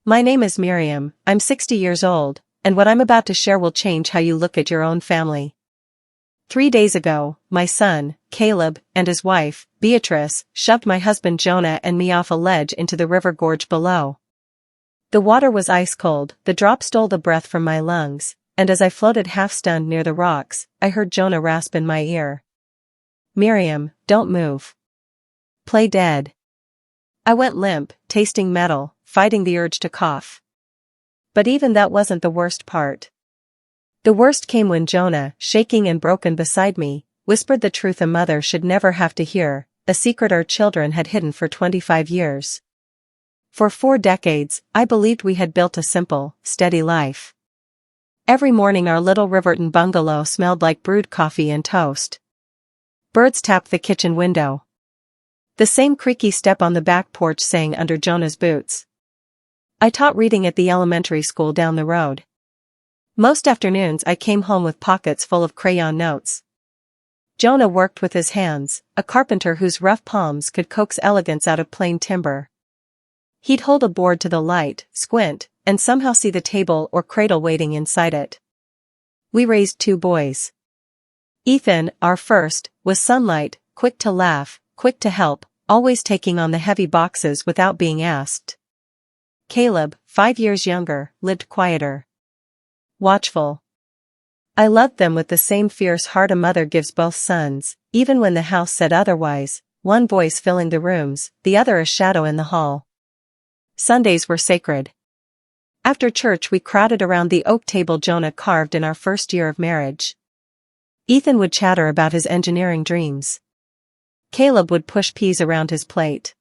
My name is Miriam, I'm 60 years old, and what I'm about to share will change how you look at your own family. 3 days ago, my son, Caleb, and his wife, Beatrice, shoved my husband Jonah and me off a ledge into the river gorge below. The water was ice cold, the drop stole the breath from my lungs, and as I floated half-stunned near the rocks, I heard Jonah rasp in my ear. "Miriam, don't move. Play dead." I went limp, tasting metal, fighting the urge to cough. But even that wasn't the worst part. The worst came when Jonah, shaking and broken beside me, whispered the truth a mother should never have to hear, a secret our children had hidden for 25 years. For 4 decades, I believed we had built a simple, steady life. Every morning our little Riverton bungalow smelled like brewed coffee and toast. Birds tapped the kitchen window. The same creaky step on the back porch sang under Jonah's boots. I taught reading at the elementary school down the road. Most afternoons I came home with pockets full of crayon notes. Jonah worked with his hands, a carpenter whose rough palms could coax elegance out of plain timber. He'd hold a board to the light, squint, and somehow see the table or cradle waiting inside it. We raised 2 boys. Ethan, our first, was sunlight, quick to laugh, quick to help, always taking on the heavy boxes without being asked. Caleb, 5 years younger, lived quieter. Watchful. I loved them with the same fierce heart a mother gives both sons, even when the house said otherwise, one voice filling the rooms, the other a shadow in the hall. Sundays were sacred. After church we crowded around the oak table Jonah carved in our first year of marriage. Ethan would chatter about his engineering dreams. Caleb would push peas around his plate.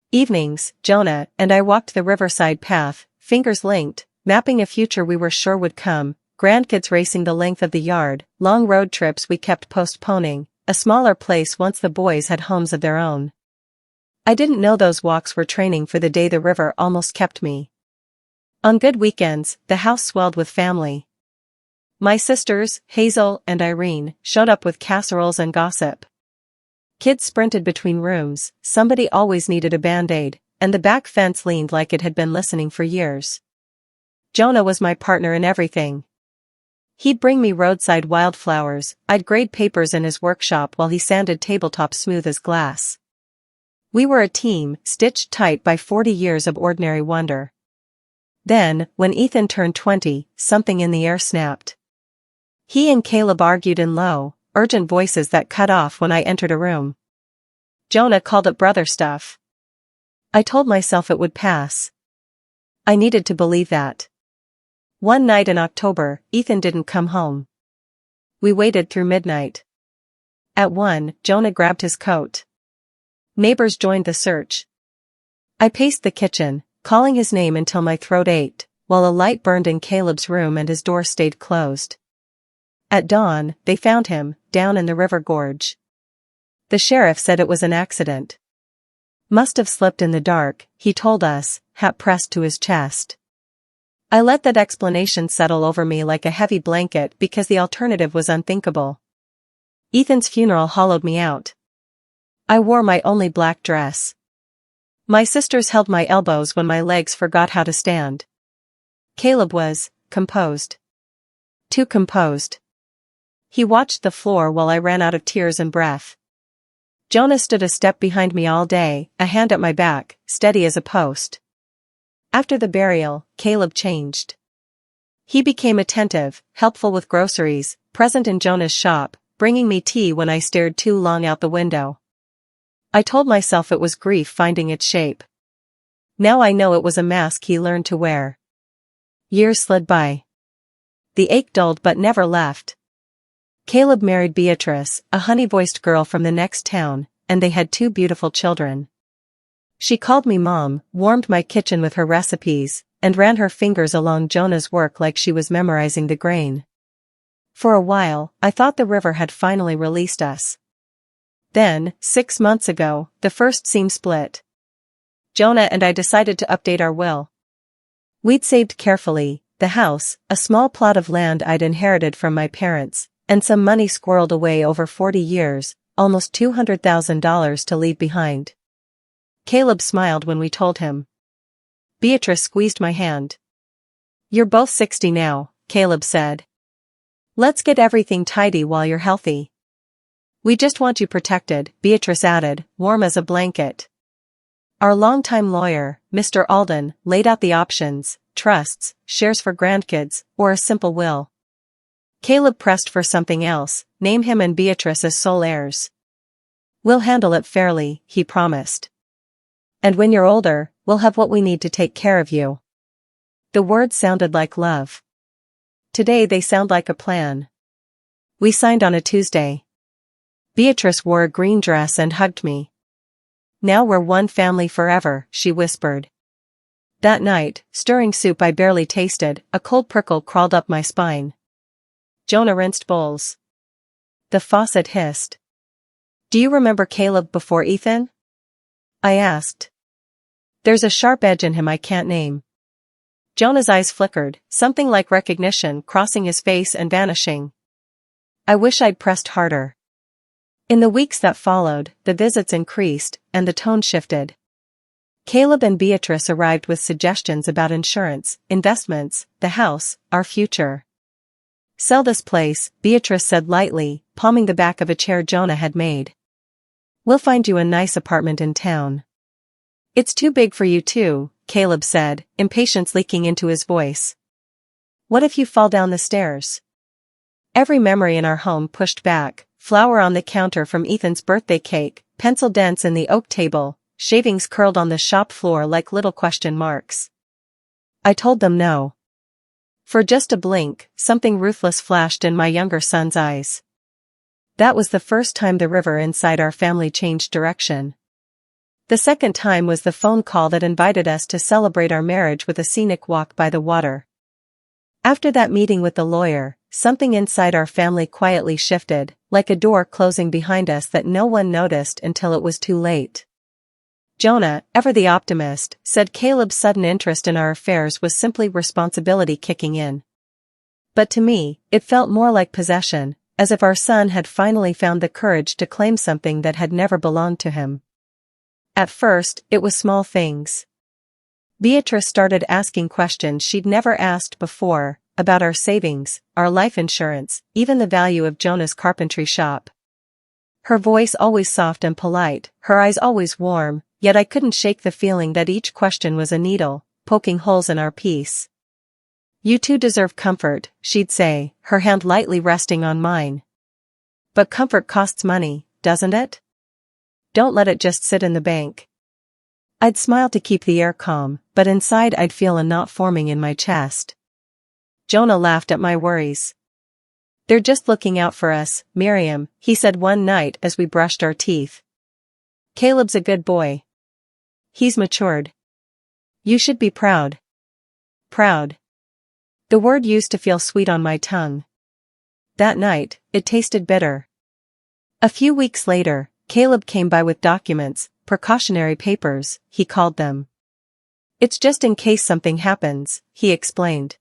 Evenings, Jonah and I walked the riverside path, fingers linked, mapping a future we were sure would come, grandkids racing the length of the yard, long road trips we kept postponing, a smaller place once the boys had homes of their own. I didn't know those walks were training for the day the river almost kept me. On good weekends, the house swelled with family. My sisters, Hazel and Irene, showed up with casseroles and gossip. Kids sprinted between rooms, somebody always needed a band-aid, and the back fence leaned like it had been listening for years. Jonah was my partner in everything. He'd bring me roadside wildflowers, I'd grade papers in his workshop while he sanded tabletops smooth as glass. We were a team, stitched tight by 40 years of ordinary wonder. Then, when Ethan turned 20, something in the air snapped. He and Caleb argued in low, urgent voices that cut off when I entered a room. Jonah called it brother stuff. I told myself it would pass. I needed to believe that. One night in October, Ethan didn't come home. We waited through midnight. At 1, Jonah grabbed his coat. Neighbors joined the search. I paced the kitchen, calling his name until my throat ached, while a light burned in Caleb's room and his door stayed closed. At dawn, they found him, down in the river gorge. The sheriff said it was an accident. Must have slipped in the dark, he told us, hat pressed to his chest. I let that explanation settle over me like a heavy blanket because the alternative was unthinkable. Ethan's funeral hollowed me out. I wore my only black dress. My sisters held my elbows when my legs forgot how to stand. Caleb was composed. Too composed. He watched the floor while I ran out of tears and breath. Jonah stood a step behind me all day, a hand at my back, steady as a post. After the burial, Caleb changed. He became attentive, helpful with groceries, present in Jonah's shop, bringing me tea when I stared too long out the window. I told myself it was grief finding its shape. Now I know it was a mask he learned to wear. Years slid by. The ache dulled but never left. Caleb married Beatrice, a honey-voiced girl from the next town, and they had 2 beautiful children. She called me Mom, warmed my kitchen with her recipes, and ran her fingers along Jonah's work like she was memorizing the grain. For a while, I thought the river had finally released us. Then, 6 months ago, the first seam split. Jonah and I decided to update our will. We'd saved carefully, the house, a small plot of land I'd inherited from my parents, and some money squirreled away over 40 years, almost $200,000 to leave behind. Caleb smiled when we told him. Beatrice squeezed my hand. You're both 60 now, Caleb said. Let's get everything tidy while you're healthy. We just want you protected, Beatrice added, warm as a blanket. Our longtime lawyer, Mr. Alden, laid out the options: trusts, shares for grandkids, or a simple will. Caleb pressed for something else: name him and Beatrice as sole heirs. We'll handle it fairly, he promised. And when you're older, we'll have what we need to take care of you. The words sounded like love. Today they sound like a plan. We signed on a Tuesday. Beatrice wore a green dress and hugged me. Now we're one family forever, she whispered. That night, stirring soup I barely tasted, a cold prickle crawled up my spine. Jonah rinsed bowls. The faucet hissed. Do you remember Caleb before Ethan? I asked. There's a sharp edge in him I can't name. Jonah's eyes flickered, something like recognition crossing his face and vanishing. I wish I'd pressed harder. In the weeks that followed, the visits increased, and the tone shifted. Caleb and Beatrice arrived with suggestions about insurance, investments, the house, our future. Sell this place, Beatrice said lightly, palming the back of a chair Jonah had made. We'll find you a nice apartment in town. It's too big for you too, Caleb said, impatience leaking into his voice. What if you fall down the stairs? Every memory in our home pushed back. Flour on the counter from Ethan's birthday cake, pencil dents in the oak table, shavings curled on the shop floor like little question marks. I told them no. For just a blink, something ruthless flashed in my younger son's eyes. That was the first time the river inside our family changed direction. The second time was the phone call that invited us to celebrate our marriage with a scenic walk by the water. After that meeting with the lawyer, something inside our family quietly shifted, like a door closing behind us that no one noticed until it was too late. Jonah, ever the optimist, said Caleb's sudden interest in our affairs was simply responsibility kicking in. But to me, it felt more like possession, as if our son had finally found the courage to claim something that had never belonged to him. At first, it was small things. Beatrice started asking questions she'd never asked before, about our savings, our life insurance, even the value of Jonah's carpentry shop. Her voice always soft and polite, her eyes always warm, yet I couldn't shake the feeling that each question was a needle, poking holes in our peace. You two deserve comfort, she'd say, her hand lightly resting on mine. But comfort costs money, doesn't it? Don't let it just sit in the bank. I'd smile to keep the air calm, but inside I'd feel a knot forming in my chest. Jonah laughed at my worries. They're just looking out for us, Miriam, he said one night as we brushed our teeth. Caleb's a good boy. He's matured. You should be proud. Proud. The word used to feel sweet on my tongue. That night, it tasted bitter. A few weeks later, Caleb came by with documents, precautionary papers, he called them. It's just in case something happens, he explained.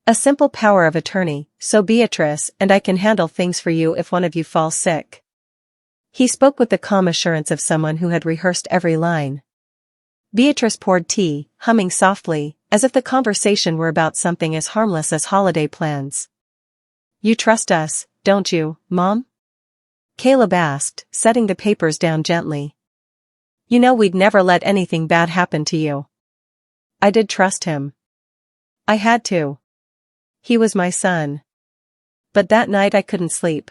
A simple power of attorney, so Beatrice and I can handle things for you if one of you falls sick. He spoke with the calm assurance of someone who had rehearsed every line. Beatrice poured tea, humming softly, as if the conversation were about something as harmless as holiday plans. You trust us, don't you, Mom? Caleb asked, setting the papers down gently. You know we'd never let anything bad happen to you. I did trust him. I had to. He was my son. But that night I couldn't sleep.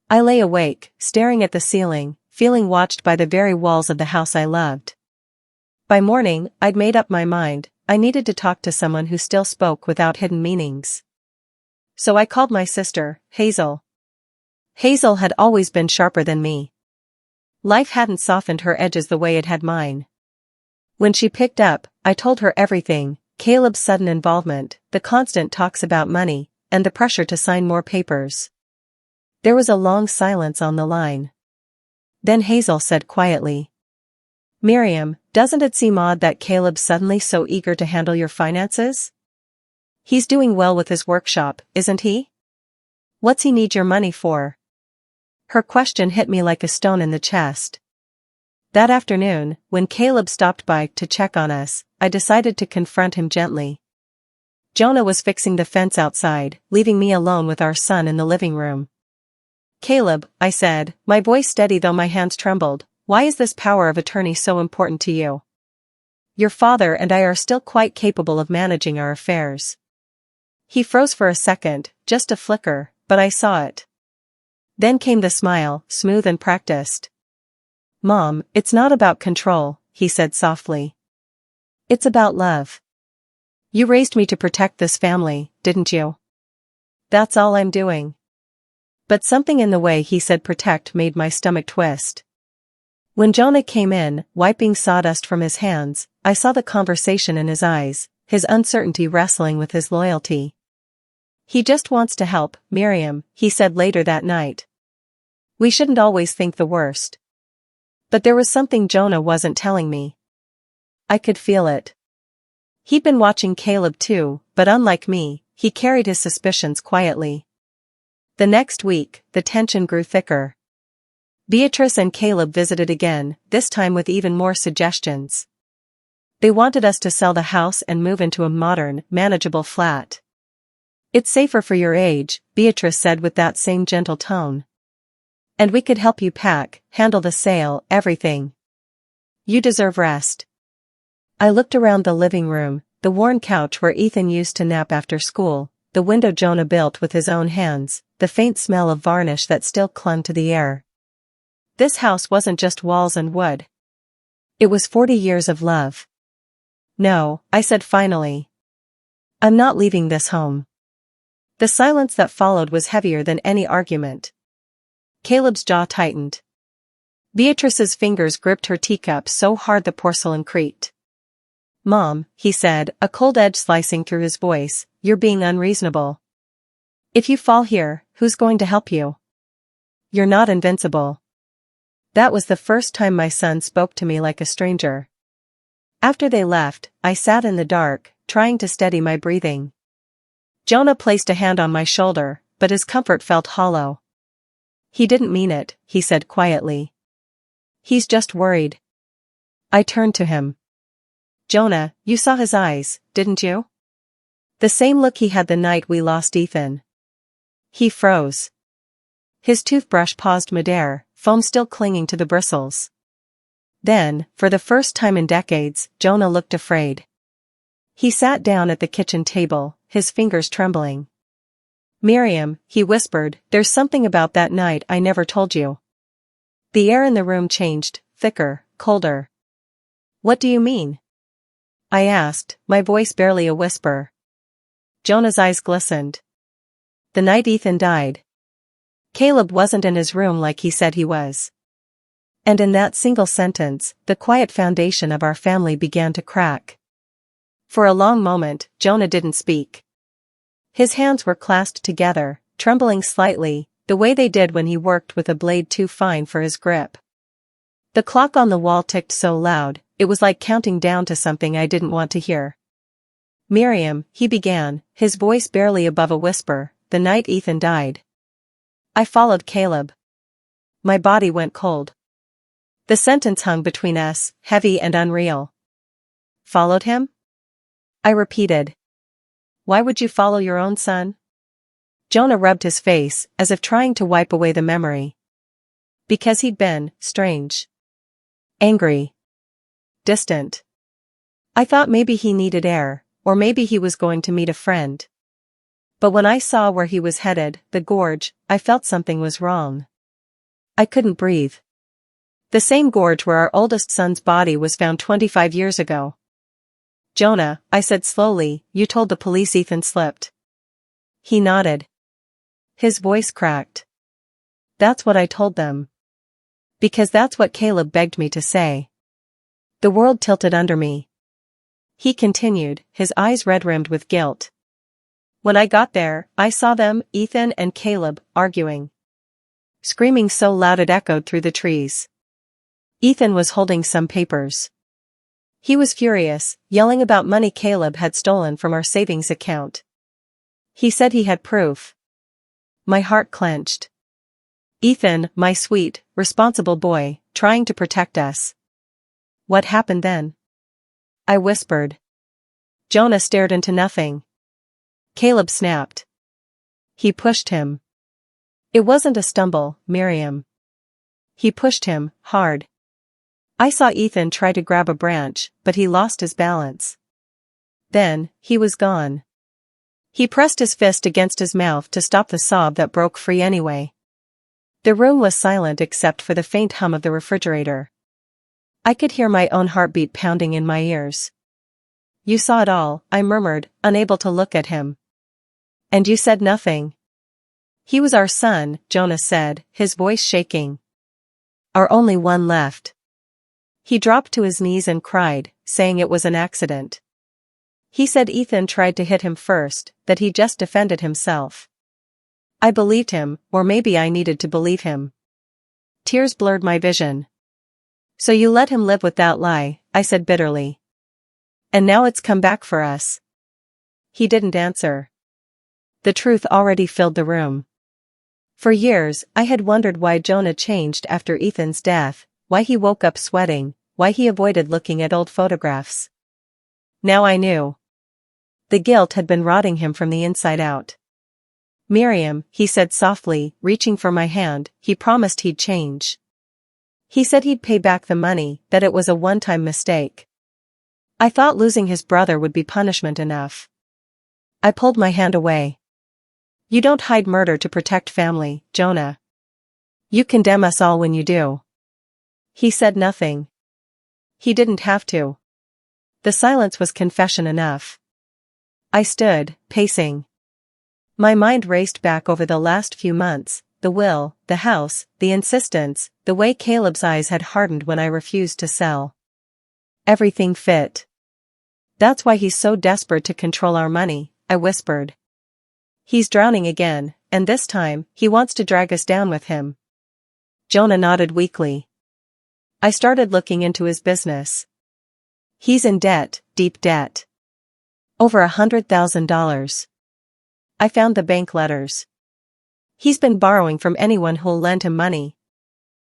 I lay awake, staring at the ceiling, feeling watched by the very walls of the house I loved. By morning, I'd made up my mind, I needed to talk to someone who still spoke without hidden meanings. So I called my sister, Hazel. Hazel had always been sharper than me. Life hadn't softened her edges the way it had mine. When she picked up, I told her everything, Caleb's sudden involvement, the constant talks about money, and the pressure to sign more papers. There was a long silence on the line. Then Hazel said quietly, Miriam, doesn't it seem odd that Caleb's suddenly so eager to handle your finances? He's doing well with his workshop, isn't he? What's he need your money for? Her question hit me like a stone in the chest. That afternoon, when Caleb stopped by to check on us, I decided to confront him gently. Jonah was fixing the fence outside, leaving me alone with our son in the living room. "Caleb," I said, my voice steady though my hands trembled, "why is this power of attorney so important to you? Your father and I are still quite capable of managing our affairs." He froze for a second, just a flicker, but I saw it. Then came the smile, smooth and practiced. "Mom, it's not about control," he said softly. "It's about love. You raised me to protect this family, didn't you? That's all I'm doing." But something in the way he said protect made my stomach twist. When Jonah came in, wiping sawdust from his hands, I saw the conversation in his eyes, his uncertainty wrestling with his loyalty. "He just wants to help, Miriam," he said later that night. "We shouldn't always think the worst." But there was something Jonah wasn't telling me. I could feel it. He'd been watching Caleb too, but unlike me, he carried his suspicions quietly. The next week, the tension grew thicker. Beatrice and Caleb visited again, this time with even more suggestions. They wanted us to sell the house and move into a modern, manageable flat. "It's safer for your age," Beatrice said with that same gentle tone. "And we could help you pack, handle the sale, everything. You deserve rest." I looked around the living room, the worn couch where Ethan used to nap after school, the window Jonah built with his own hands, the faint smell of varnish that still clung to the air. This house wasn't just walls and wood. It was 40 years of love. "No," I said finally. "I'm not leaving this home." The silence that followed was heavier than any argument. Caleb's jaw tightened. Beatrice's fingers gripped her teacup so hard the porcelain creaked. "Mom," he said, a cold edge slicing through his voice, "you're being unreasonable. If you fall here, who's going to help you? You're not invincible." That was the first time my son spoke to me like a stranger. After they left, I sat in the dark, trying to steady my breathing. Jonah placed a hand on my shoulder, but his comfort felt hollow. "He didn't mean it," he said quietly. "He's just worried." I turned to him. "Jonah, you saw his eyes, didn't you? The same look he had the night we lost Ethan." He froze. His toothbrush paused midair, foam still clinging to the bristles. Then, for the first time in decades, Jonah looked afraid. He sat down at the kitchen table, his fingers trembling. "Miriam," he whispered, "there's something about that night I never told you." The air in the room changed, thicker, colder. "What do you mean?" I asked, my voice barely a whisper. Jonah's eyes glistened. "The night Ethan died. Caleb wasn't in his room like he said he was." And in that single sentence, the quiet foundation of our family began to crack. For a long moment, Jonah didn't speak. His hands were clasped together, trembling slightly, the way they did when he worked with a blade too fine for his grip. The clock on the wall ticked so loud, it was like counting down to something I didn't want to hear. "Miriam," he began, his voice barely above a whisper, "the night Ethan died. I followed Caleb." My body went cold. The sentence hung between us, heavy and unreal. "Followed him?" I repeated. "Why would you follow your own son?" Jonah rubbed his face, as if trying to wipe away the memory. "Because he'd been strange. Angry. Distant. I thought maybe he needed air, or maybe he was going to meet a friend. But when I saw where he was headed, the gorge, I felt something was wrong. I couldn't breathe. The same gorge where our oldest son's body was found 25 years ago. "Jonah," I said slowly, "you told the police Ethan slipped." He nodded. His voice cracked. "That's what I told them. Because that's what Caleb begged me to say." The world tilted under me. He continued, his eyes red-rimmed with guilt. "When I got there, I saw them, Ethan and Caleb, arguing. Screaming so loud it echoed through the trees. Ethan was holding some papers. He was furious, yelling about money Caleb had stolen from our savings account. He said he had proof." My heart clenched. Ethan, my sweet, responsible boy, trying to protect us. What happened then? I whispered. Jonah stared into nothing. Caleb snapped. He pushed him. It wasn't a stumble, Miriam. He pushed him, hard. I saw Ethan try to grab a branch, but he lost his balance. Then, he was gone. He pressed his fist against his mouth to stop the sob that broke free anyway. The room was silent except for the faint hum of the refrigerator. I could hear my own heartbeat pounding in my ears. You saw it all, I murmured, unable to look at him. And you said nothing. He was our son, Jonah said, his voice shaking. Our only one left. He dropped to his knees and cried, saying it was an accident. He said Ethan tried to hit him first, that he just defended himself. I believed him, or maybe I needed to believe him. Tears blurred my vision. So you let him live with that lie, I said bitterly. And now it's come back for us. He didn't answer. The truth already filled the room. For years, I had wondered why Jonah changed after Ethan's death, why he woke up sweating, why he avoided looking at old photographs. Now I knew. The guilt had been rotting him from the inside out. Miriam, he said softly, reaching for my hand, he promised he'd change. He said he'd pay back the money, that it was a one-time mistake. I thought losing his brother would be punishment enough. I pulled my hand away. You don't hide murder to protect family, Jonah. You condemn us all when you do. He said nothing. He didn't have to. The silence was confession enough. I stood, pacing. My mind raced back over the last few months, the will, the house, the insistence, the way Caleb's eyes had hardened when I refused to sell. Everything fit. That's why he's so desperate to control our money, I whispered. He's drowning again, and this time, he wants to drag us down with him. Jonah nodded weakly. I started looking into his business. He's in debt, deep debt. Over $100,000. I found the bank letters. He's been borrowing from anyone who'll lend him money.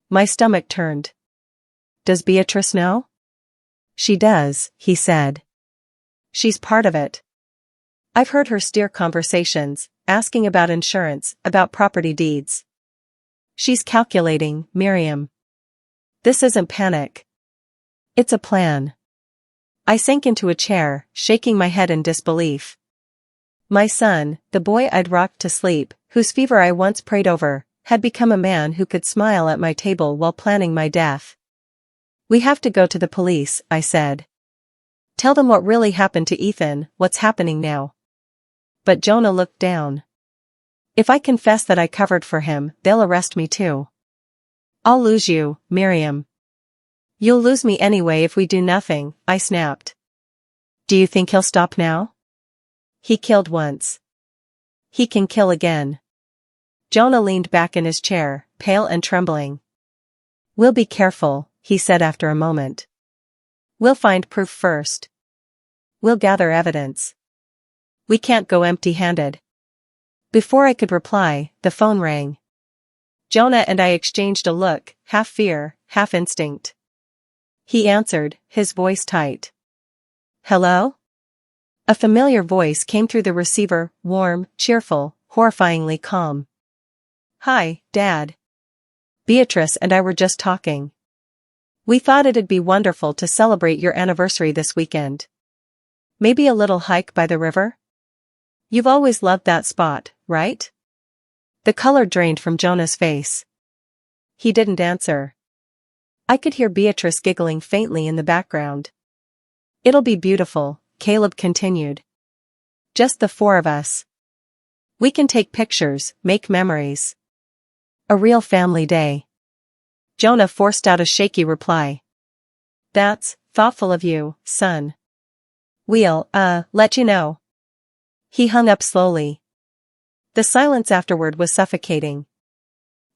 My stomach turned. Does Beatrice know? She does, he said. She's part of it. I've heard her steer conversations, asking about insurance, about property deeds. She's calculating, Miriam. This isn't panic. It's a plan. I sank into a chair, shaking my head in disbelief. My son, the boy I'd rocked to sleep, whose fever I once prayed over, had become a man who could smile at my table while planning my death. We have to go to the police, I said. Tell them what really happened to Ethan, what's happening now. But Jonah looked down. If I confess that I covered for him, they'll arrest me too. I'll lose you, Miriam. You'll lose me anyway if we do nothing, I snapped. Do you think he'll stop now? He killed once. He can kill again. Jonah leaned back in his chair, pale and trembling. We'll be careful, he said after a moment. We'll find proof first. We'll gather evidence. We can't go empty-handed. Before I could reply, the phone rang. Jonah and I exchanged a look, half fear, half instinct. He answered, his voice tight. Hello? A familiar voice came through the receiver, warm, cheerful, horrifyingly calm. Hi, Dad. Beatrice and I were just talking. We thought it'd be wonderful to celebrate your anniversary this weekend. Maybe a little hike by the river? You've always loved that spot, right? The color drained from Jonah's face. He didn't answer. I could hear Beatrice giggling faintly in the background. It'll be beautiful, Caleb continued. Just the four of us. We can take pictures, make memories. A real family day. Jonah forced out a shaky reply. That's thoughtful of you, son. We'll, let you know. He hung up slowly. The silence afterward was suffocating.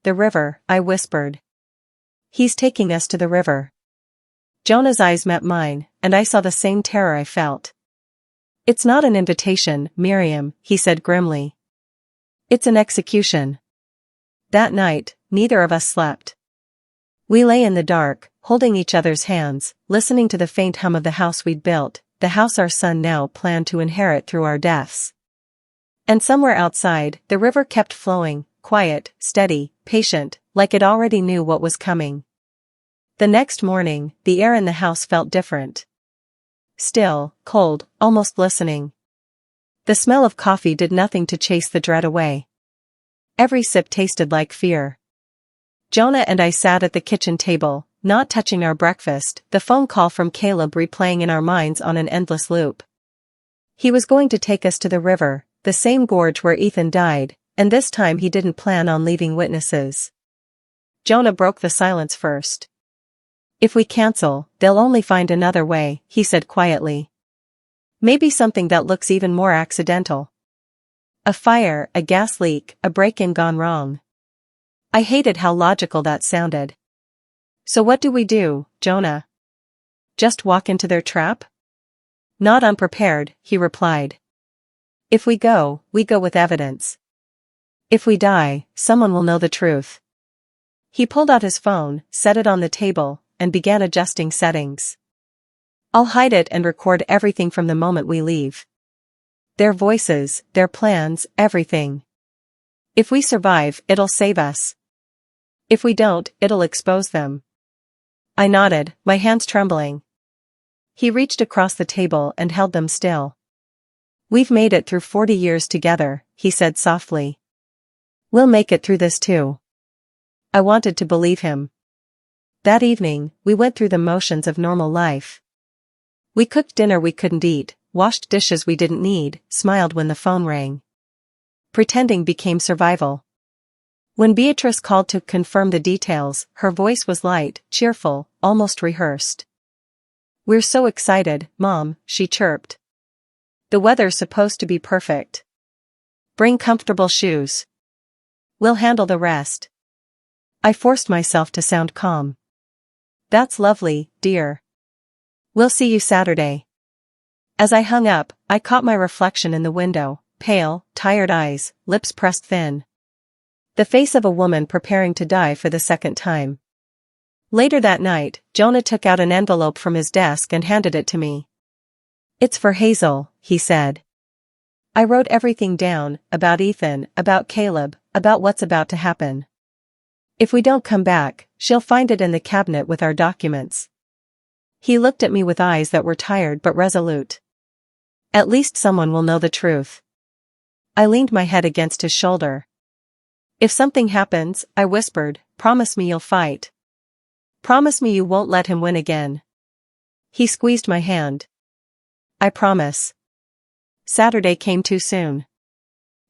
The river, I whispered. He's taking us to the river. Jonah's eyes met mine, and I saw the same terror I felt. It's not an invitation, Miriam, he said grimly. It's an execution. That night, neither of us slept. We lay in the dark, holding each other's hands, listening to the faint hum of the house we'd built, the house our son now planned to inherit through our deaths. And somewhere outside, the river kept flowing, quiet, steady, patient, like it already knew what was coming. The next morning, the air in the house felt different. Still, cold, almost glistening. The smell of coffee did nothing to chase the dread away. Every sip tasted like fear. Jonah and I sat at the kitchen table, not touching our breakfast, the phone call from Caleb replaying in our minds on an endless loop. He was going to take us to the river, the same gorge where Ethan died, and this time he didn't plan on leaving witnesses. Jonah broke the silence first. "If we cancel, they'll only find another way," he said quietly. "Maybe something that looks even more accidental. A fire, a gas leak, a break-in gone wrong." I hated how logical that sounded. "So what do we do, Jonah? Just walk into their trap?" "Not unprepared," he replied. "If we go with evidence. If we die, someone will know the truth." He pulled out his phone, set it on the table, and began adjusting settings. "I'll hide it and record everything from the moment we leave. Their voices, their plans, everything. If we survive, it'll save us. If we don't, it'll expose them." I nodded, my hands trembling. He reached across the table and held them still. "We've made it through 40 years together," he said softly. "We'll make it through this too." I wanted to believe him. That evening, we went through the motions of normal life. We cooked dinner we couldn't eat, washed dishes we didn't need, smiled when the phone rang. Pretending became survival. When Beatrice called to confirm the details, her voice was light, cheerful, almost rehearsed. "We're so excited, Mom," she chirped. "The weather's supposed to be perfect. Bring comfortable shoes. We'll handle the rest." I forced myself to sound calm. "That's lovely, dear. We'll see you Saturday." As I hung up, I caught my reflection in the window, pale, tired eyes, lips pressed thin. The face of a woman preparing to die for the second time. Later that night, Jonah took out an envelope from his desk and handed it to me. "It's for Hazel," he said. I wrote everything down, about Ethan, about Caleb, about what's about to happen. "If we don't come back, she'll find it in the cabinet with our documents." He looked at me with eyes that were tired but resolute. "At least someone will know the truth." I leaned my head against his shoulder. "If something happens," I whispered, "promise me you'll fight. Promise me you won't let him win again." He squeezed my hand. "I promise." Saturday came too soon.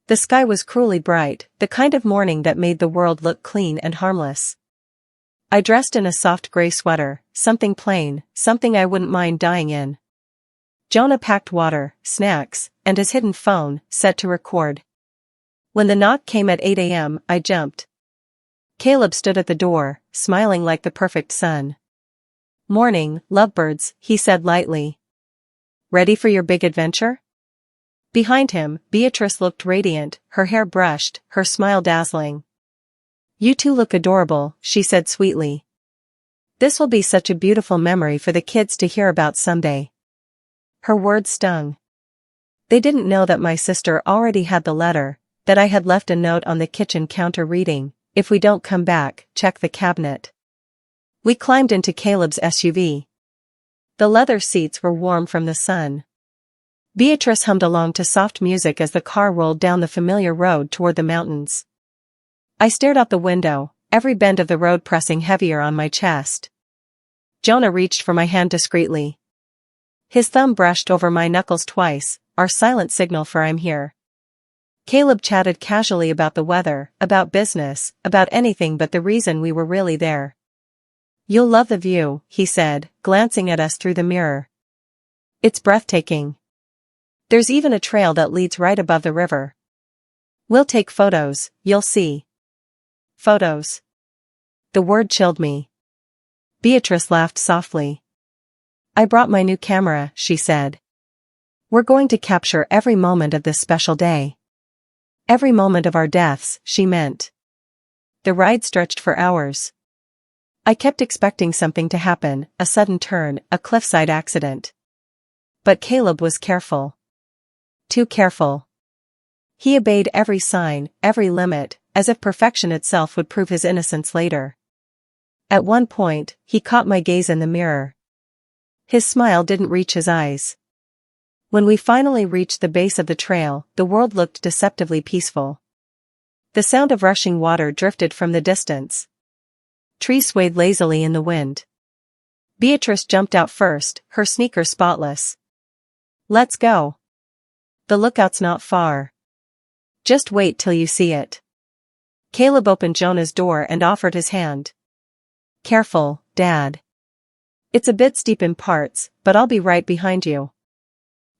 The sky was cruelly bright, the kind of morning that made the world look clean and harmless. I dressed in a soft gray sweater, something plain, something I wouldn't mind dying in. Jonah packed water, snacks, and his hidden phone, set to record. When the knock came at 8 a.m., I jumped. Caleb stood at the door, smiling like the perfect sun. "Morning, lovebirds," he said lightly. "Ready for your big adventure?" Behind him, Beatrice looked radiant, her hair brushed, her smile dazzling. "You two look adorable," she said sweetly. "This will be such a beautiful memory for the kids to hear about someday." Her words stung. They didn't know that my sister already had the letter, that I had left a note on the kitchen counter reading, "If we don't come back, check the cabinet." We climbed into Caleb's SUV. The leather seats were warm from the sun. Beatrice hummed along to soft music as the car rolled down the familiar road toward the mountains. I stared out the window, every bend of the road pressing heavier on my chest. Jonah reached for my hand discreetly. His thumb brushed over my knuckles twice, our silent signal for "I'm here." Caleb chatted casually about the weather, about business, about anything but the reason we were really there. "You'll love the view," he said, glancing at us through the mirror. "It's breathtaking. There's even a trail that leads right above the river. We'll take photos, you'll see." Photos. The word chilled me. Beatrice laughed softly. "I brought my new camera," she said. "We're going to capture every moment of this special day. Every moment of our deaths," she meant. The ride stretched for hours. I kept expecting something to happen, a sudden turn, a cliffside accident. But Caleb was careful. Too careful. He obeyed every sign, every limit, as if perfection itself would prove his innocence later. At one point, he caught my gaze in the mirror. His smile didn't reach his eyes. When we finally reached the base of the trail, the world looked deceptively peaceful. The sound of rushing water drifted from the distance. Trees swayed lazily in the wind. Beatrice jumped out first, her sneakers spotless. "Let's go. The lookout's not far. Just wait till you see it." Caleb opened Jonah's door and offered his hand. "Careful, Dad. It's a bit steep in parts, but I'll be right behind you."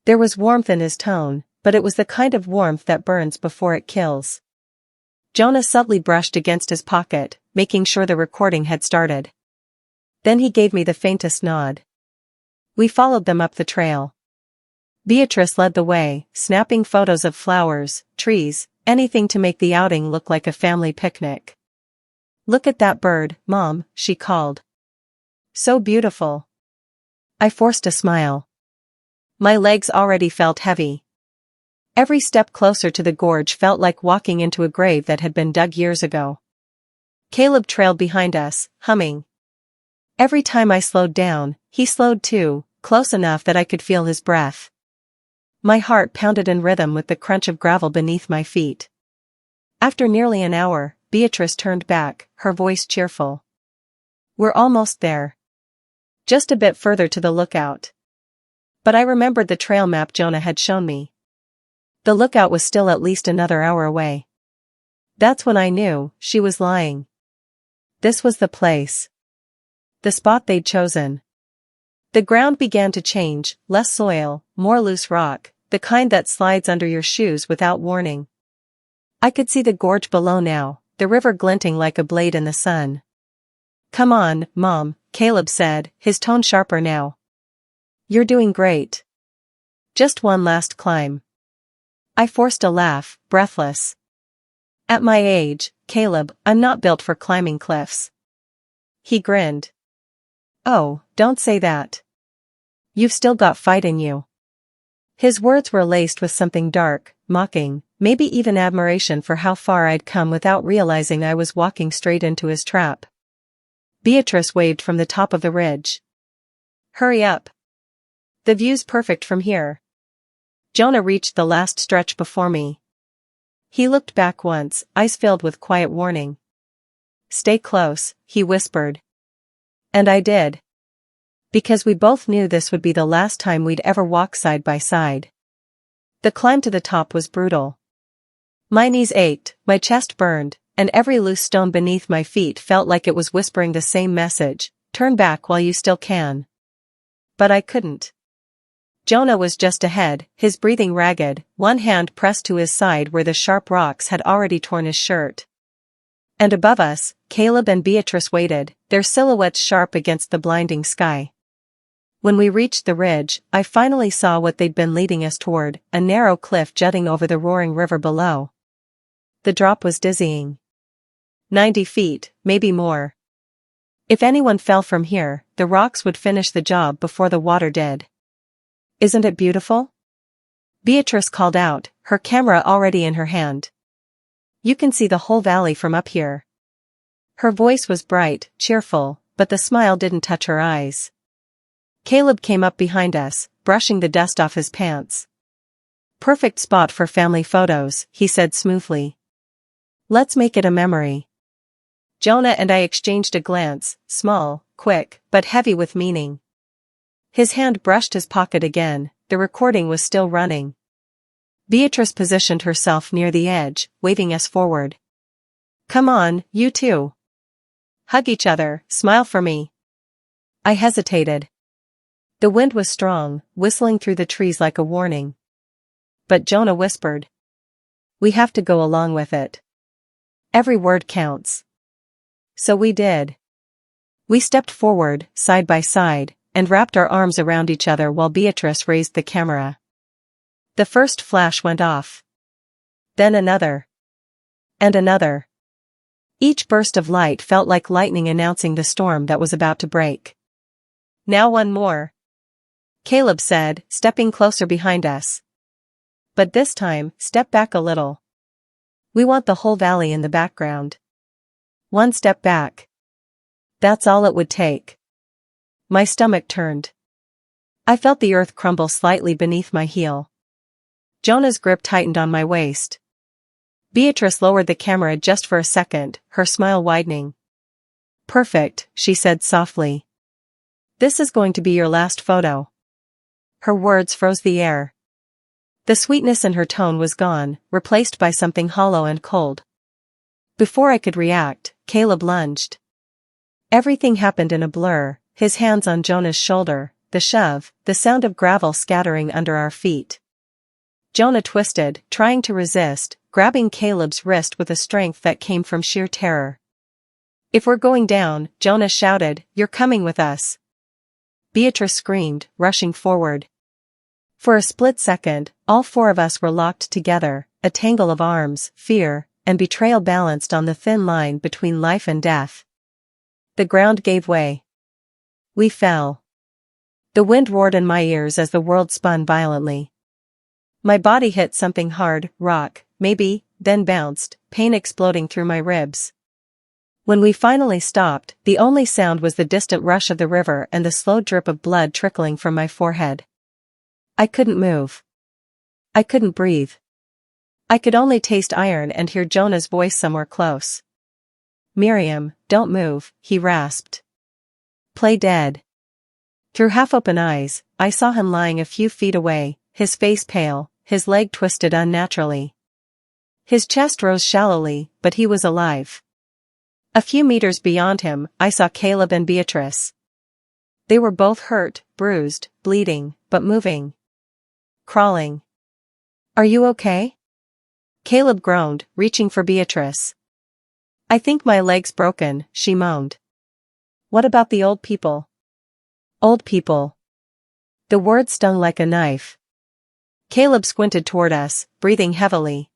There was warmth in his tone, but it was the kind of warmth that burns before it kills. Jonah subtly brushed against his pocket, making sure the recording had started. Then he gave me the faintest nod. We followed them up the trail. Beatrice led the way, snapping photos of flowers, trees, anything to make the outing look like a family picnic. "Look at that bird, Mom," she called. "So beautiful." I forced a smile. My legs already felt heavy. Every step closer to the gorge felt like walking into a grave that had been dug years ago. Caleb trailed behind us, humming. Every time I slowed down, he slowed too, close enough that I could feel his breath. My heart pounded in rhythm with the crunch of gravel beneath my feet. After nearly an hour, Beatrice turned back, her voice cheerful. "We're almost there. Just a bit further to the lookout." But I remembered the trail map Jonah had shown me. The lookout was still at least another hour away. That's when I knew she was lying. This was the place. The spot they'd chosen. The ground began to change, less soil, more loose rock, the kind that slides under your shoes without warning. I could see the gorge below now, the river glinting like a blade in the sun. "Come on, Mom," Caleb said, his tone sharper now. "You're doing great. Just one last climb." I forced a laugh, breathless. At my age, Caleb, I'm not built for climbing cliffs. He grinned. "Oh, don't say that. You've still got fight in you." His words were laced with something dark, mocking, maybe even admiration for how far I'd come without realizing I was walking straight into his trap. Beatrice waved from the top of the ridge. "Hurry up. The view's perfect from here." Jonah reached the last stretch before me. He looked back once, eyes filled with quiet warning. "Stay close," he whispered. And I did. Because we both knew this would be the last time we'd ever walk side by side. The climb to the top was brutal. My knees ached, my chest burned, and every loose stone beneath my feet felt like it was whispering the same message: "Turn back while you still can." But I couldn't. Jonah was just ahead, his breathing ragged, one hand pressed to his side where the sharp rocks had already torn his shirt. And above us, Caleb and Beatrice waited, their silhouettes sharp against the blinding sky. When we reached the ridge, I finally saw what they'd been leading us toward, a narrow cliff jutting over the roaring river below. The drop was dizzying. 90 feet, maybe more. If anyone fell from here, the rocks would finish the job before the water did. "Isn't it beautiful?" Beatrice called out, her camera already in her hand. "You can see the whole valley from up here." Her voice was bright, cheerful, but the smile didn't touch her eyes. Caleb came up behind us, brushing the dust off his pants. "Perfect spot for family photos," he said smoothly. "Let's make it a memory." Jonah and I exchanged a glance, small, quick, but heavy with meaning. His hand brushed his pocket again, the recording was still running. Beatrice positioned herself near the edge, waving us forward. "Come on, you two. Hug each other, smile for me." I hesitated. The wind was strong, whistling through the trees like a warning. But Jonah whispered, "We have to go along with it. Every word counts." So we did. We stepped forward, side by side, and wrapped our arms around each other while Beatrice raised the camera. The first flash went off. Then another. And another. Each burst of light felt like lightning announcing the storm that was about to break. "Now one more," Caleb said, stepping closer behind us. "But this time, step back a little. We want the whole valley in the background." One step back. That's all it would take. My stomach turned. I felt the earth crumble slightly beneath my heel. Jonah's grip tightened on my waist. Beatrice lowered the camera just for a second, her smile widening. "Perfect," she said softly. "This is going to be your last photo." Her words froze the air. The sweetness in her tone was gone, replaced by something hollow and cold. Before I could react, Caleb lunged. Everything happened in a blur, his hands on Jonah's shoulder, the shove, the sound of gravel scattering under our feet. Jonah twisted, trying to resist, grabbing Caleb's wrist with a strength that came from sheer terror. "If we're going down," Jonah shouted, "you're coming with us." Beatrice screamed, rushing forward. For a split second, all four of us were locked together, a tangle of arms, fear, and betrayal balanced on the thin line between life and death. The ground gave way. We fell. The wind roared in my ears as the world spun violently. My body hit something hard, rock, maybe, then bounced, pain exploding through my ribs. When we finally stopped, the only sound was the distant rush of the river and the slow drip of blood trickling from my forehead. I couldn't move. I couldn't breathe. I could only taste iron and hear Jonah's voice somewhere close. "Miriam, don't move," he rasped. "Play dead." Through half-open eyes, I saw him lying a few feet away, his face pale, his leg twisted unnaturally. His chest rose shallowly, but he was alive. A few meters beyond him, I saw Caleb and Beatrice. They were both hurt, bruised, bleeding, but moving. Crawling. "Are you okay?" Caleb groaned, reaching for Beatrice. "I think my leg's broken," she moaned. "What about the old people?" "Old people." The word stung like a knife. Caleb squinted toward us, breathing heavily.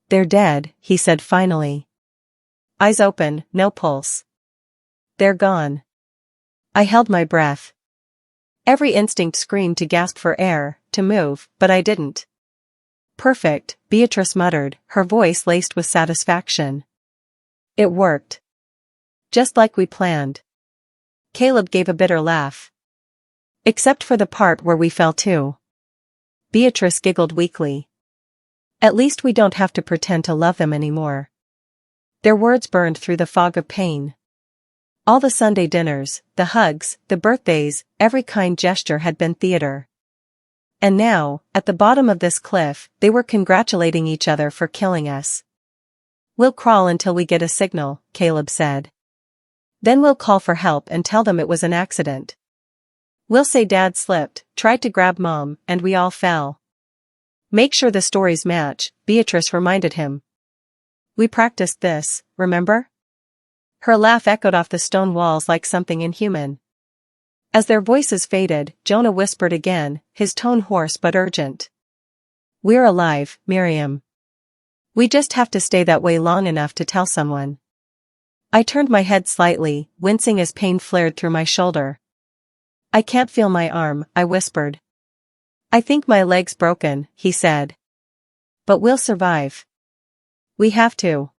"They're dead," he said finally. Eyes open, no pulse. "They're gone." I held my breath. Every instinct screamed to gasp for air, to move, but I didn't. "Perfect," Beatrice muttered, her voice laced with satisfaction. "It worked. Just like we planned." Caleb gave a bitter laugh. "Except for the part where we fell too." Beatrice giggled weakly. "At least we don't have to pretend to love them anymore." Their words burned through the fog of pain. All the Sunday dinners, the hugs, the birthdays, every kind gesture had been theater. And now, at the bottom of this cliff, they were congratulating each other for killing us. "We'll crawl until we get a signal," Caleb said. "Then we'll call for help and tell them it was an accident. We'll say Dad slipped, tried to grab Mom, and we all fell." "Make sure the stories match," Beatrice reminded him. "We practiced this, remember?" Her laugh echoed off the stone walls like something inhuman. As their voices faded, Jonah whispered again, his tone hoarse but urgent. "We're alive, Miriam. We just have to stay that way long enough to tell someone." I turned my head slightly, wincing as pain flared through my shoulder. "I can't feel my arm," I whispered. "I think my leg's broken," he said. "But we'll survive. We have to."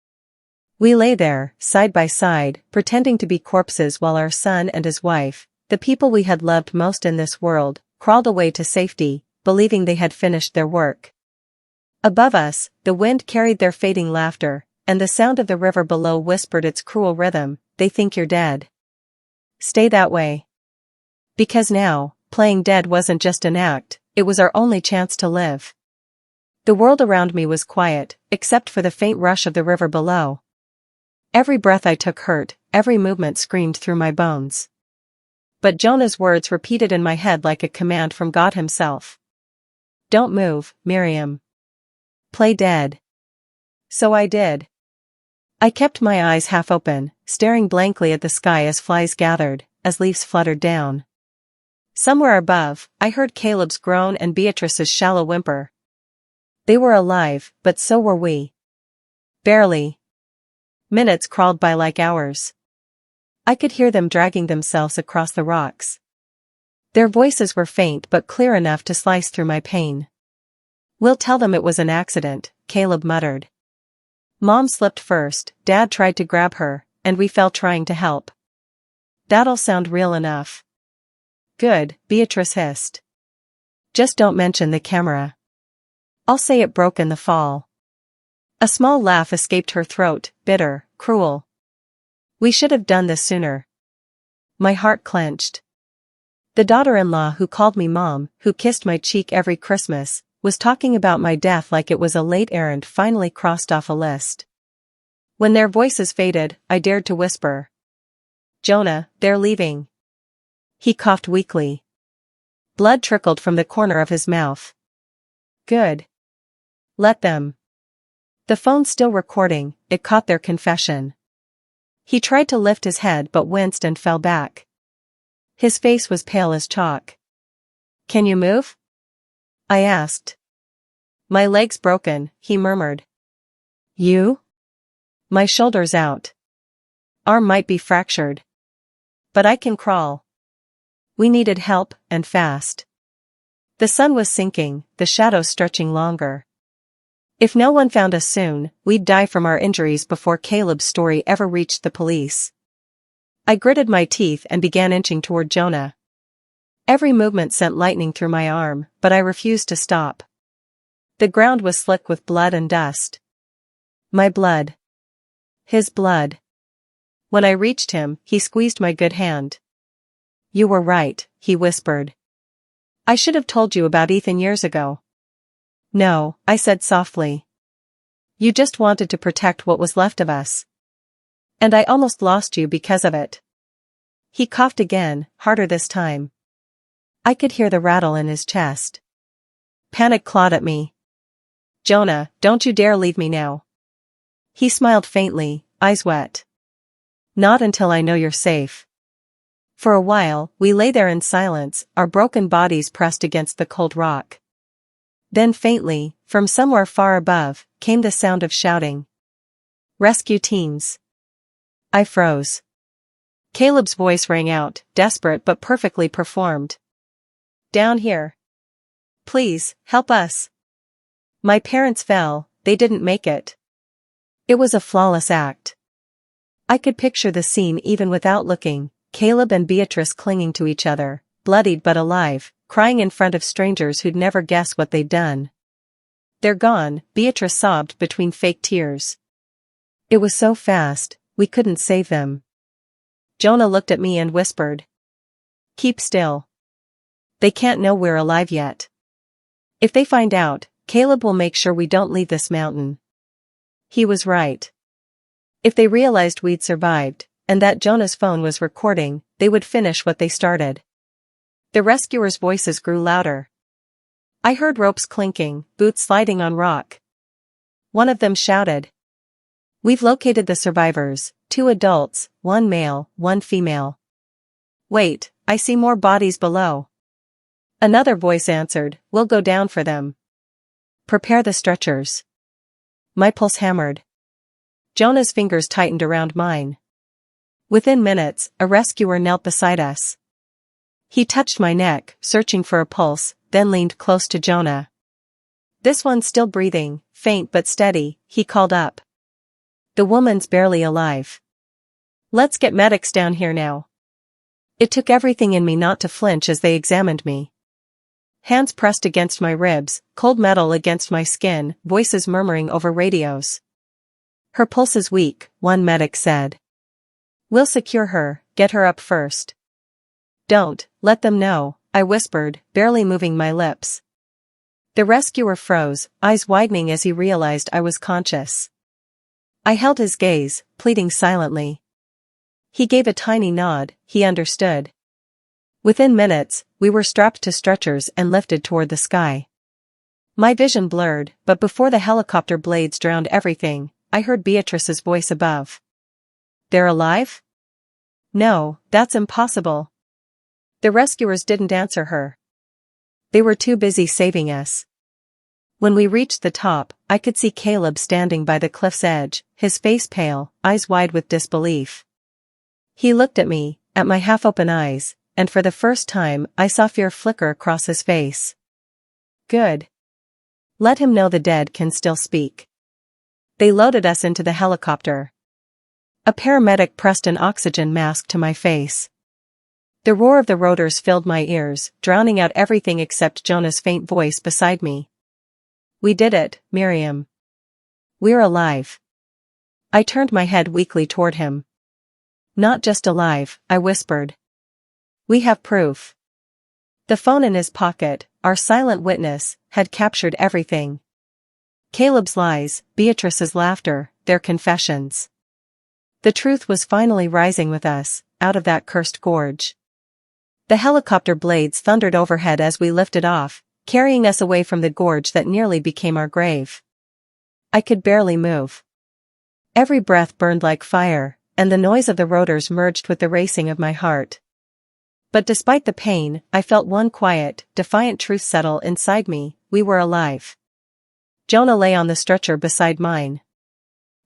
We lay there, side by side, pretending to be corpses while our son and his wife, the people we had loved most in this world, crawled away to safety, believing they had finished their work. Above us, the wind carried their fading laughter, and the sound of the river below whispered its cruel rhythm, "They think you're dead. Stay that way." Because now, playing dead wasn't just an act, it was our only chance to live. The world around me was quiet, except for the faint rush of the river below. Every breath I took hurt, every movement screamed through my bones. But Jonah's words repeated in my head like a command from God himself. "Don't move, Miriam. Play dead." So I did. I kept my eyes half open, staring blankly at the sky as flies gathered, as leaves fluttered down. Somewhere above, I heard Caleb's groan and Beatrice's shallow whimper. They were alive, but so were we. Barely. Minutes crawled by like hours. I could hear them dragging themselves across the rocks. Their voices were faint but clear enough to slice through my pain. "We'll tell them it was an accident," Caleb muttered. Mom slipped first, Dad tried to grab her, and we fell trying to help. "That'll sound real enough." "Good," Beatrice hissed. "Just don't mention the camera." "I'll say it broke in the fall." A small laugh escaped her throat, bitter, cruel. "We should have done this sooner." My heart clenched. The daughter-in-law who called me mom, who kissed my cheek every Christmas, was talking about my death like it was a late errand finally crossed off a list. When their voices faded, I dared to whisper. "Jonah, they're leaving." He coughed weakly. Blood trickled from the corner of his mouth. "Good. Let them." The phone still recording, it caught their confession. He tried to lift his head but winced and fell back. His face was pale as chalk. "Can you move?" I asked. "My leg's broken," he murmured. "You?" "My shoulder's out. Arm might be fractured. But I can crawl." We needed help, and fast. The sun was sinking, the shadows stretching longer. If no one found us soon, we'd die from our injuries before Caleb's story ever reached the police. I gritted my teeth and began inching toward Jonah. Every movement sent lightning through my arm, but I refused to stop. The ground was slick with blood and dust. My blood. His blood. When I reached him, he squeezed my good hand. "You were right," he whispered. "I should have told you about Ethan years ago." "No," I said softly. "You just wanted to protect what was left of us. And I almost lost you because of it." He coughed again, harder this time. I could hear the rattle in his chest. Panic clawed at me. "Jonah, don't you dare leave me now." He smiled faintly, eyes wet. "Not until I know you're safe." For a while, we lay there in silence, our broken bodies pressed against the cold rock. Then faintly, from somewhere far above, came the sound of shouting. "Rescue teams." I froze. Caleb's voice rang out, desperate but perfectly performed. "Down here. Please, help us. My parents fell, they didn't make it." It was a flawless act. I could picture the scene even without looking, Caleb and Beatrice clinging to each other, bloodied but alive, crying in front of strangers who'd never guess what they'd done. "They're gone," Beatrice sobbed between fake tears. "It was so fast, we couldn't save them." Jonah looked at me and whispered. "Keep still. They can't know we're alive yet. If they find out, Caleb will make sure we don't leave this mountain." He was right. If they realized we'd survived, and that Jonah's phone was recording, they would finish what they started. The rescuers' voices grew louder. I heard ropes clinking, boots sliding on rock. One of them shouted. "We've located the survivors, 2 adults, 1 male, 1 female." "Wait, I see more bodies below." Another voice answered, "We'll go down for them. Prepare the stretchers." My pulse hammered. Jonah's fingers tightened around mine. Within minutes, a rescuer knelt beside us. He touched my neck, searching for a pulse, then leaned close to Jonah. "This one's still breathing, faint but steady," he called up. "The woman's barely alive. Let's get medics down here now." It took everything in me not to flinch as they examined me. Hands pressed against my ribs, cold metal against my skin, voices murmuring over radios. "Her pulse is weak," one medic said. "We'll secure her, get her up first." "Don't let them know," I whispered, barely moving my lips. The rescuer froze, eyes widening as he realized I was conscious. I held his gaze, pleading silently. He gave a tiny nod, he understood. Within minutes, we were strapped to stretchers and lifted toward the sky. My vision blurred, but before the helicopter blades drowned everything, I heard Beatrice's voice above. "They're alive?" "No, that's impossible." The rescuers didn't answer her. They were too busy saving us. When we reached the top, I could see Caleb standing by the cliff's edge, his face pale, eyes wide with disbelief. He looked at me, at my half-open eyes, and for the first time I saw fear flicker across his face. Good. Let him know the dead can still speak. They loaded us into the helicopter. A paramedic pressed an oxygen mask to my face. The roar of the rotors filled my ears, drowning out everything except Jonah's faint voice beside me. We did it, Miriam. We're alive. I turned my head weakly toward him. Not just alive, I whispered. We have proof. The phone in his pocket, our silent witness, had captured everything. Caleb's lies, Beatrice's laughter, their confessions. The truth was finally rising with us, out of that cursed gorge. The helicopter blades thundered overhead as we lifted off, carrying us away from the gorge that nearly became our grave. I could barely move. Every breath burned like fire, and the noise of the rotors merged with the racing of my heart. But despite the pain, I felt one quiet, defiant truth settle inside me: we were alive. Jonah lay on the stretcher beside mine.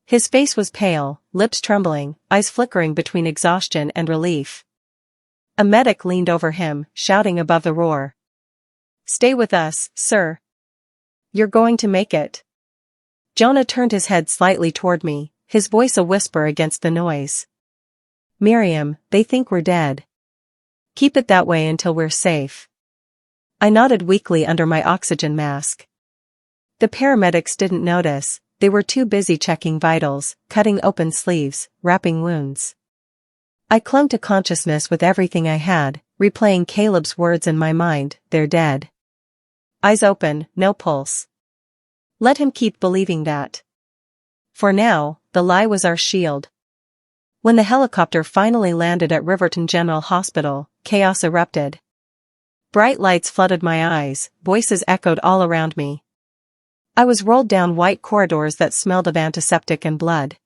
His face was pale, lips trembling, eyes flickering between exhaustion and relief. A medic leaned over him, shouting above the roar. "Stay with us, sir. You're going to make it." Jonah turned his head slightly toward me, his voice a whisper against the noise. "Miriam, they think we're dead. Keep it that way until we're safe." I nodded weakly under my oxygen mask. The paramedics didn't notice, they were too busy checking vitals, cutting open sleeves, wrapping wounds. I clung to consciousness with everything I had, replaying Caleb's words in my mind: they're dead. Eyes open, no pulse. Let him keep believing that. For now, the lie was our shield. When the helicopter finally landed at Riverton General Hospital, chaos erupted. Bright lights flooded my eyes, voices echoed all around me. I was rolled down white corridors that smelled of antiseptic and blood.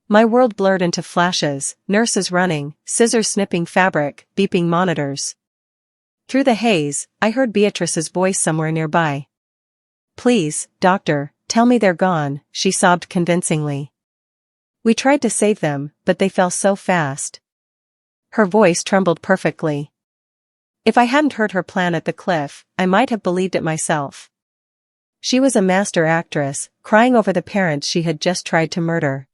My world blurred into flashes: nurses running, scissors snipping fabric, beeping monitors. Through the haze, I heard Beatrice's voice somewhere nearby. "Please, doctor, tell me they're gone," she sobbed convincingly. "We tried to save them, but they fell so fast." Her voice trembled perfectly. If I hadn't heard her plan at the cliff, I might have believed it myself. She was a master actress, crying over the parents she had just tried to murder.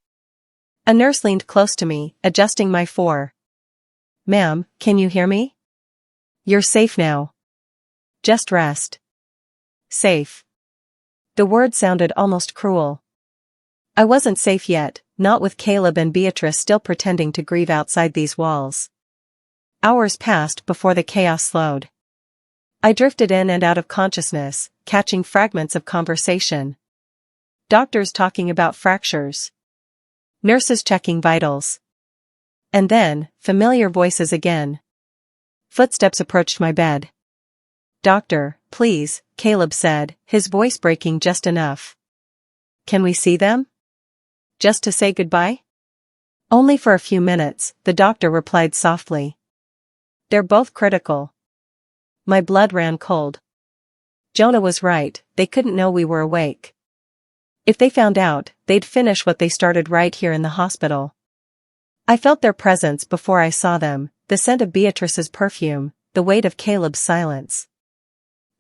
A nurse leaned close to me, adjusting my four. "Ma'am, can you hear me? You're safe now. Just rest." Safe. The word sounded almost cruel. I wasn't safe yet, not with Caleb and Beatrice still pretending to grieve outside these walls. Hours passed before the chaos slowed. I drifted in and out of consciousness, catching fragments of conversation. Doctors talking about fractures. Nurses checking vitals. And then, familiar voices again. Footsteps approached my bed. "Doctor, please," Caleb said, his voice breaking just enough. "Can we see them? Just to say goodbye?" "Only for a few minutes," the doctor replied softly. "They're both critical." My blood ran cold. Jonah was right, they couldn't know we were awake. If they found out, they'd finish what they started right here in the hospital. I felt their presence before I saw them, the scent of Beatrice's perfume, the weight of Caleb's silence.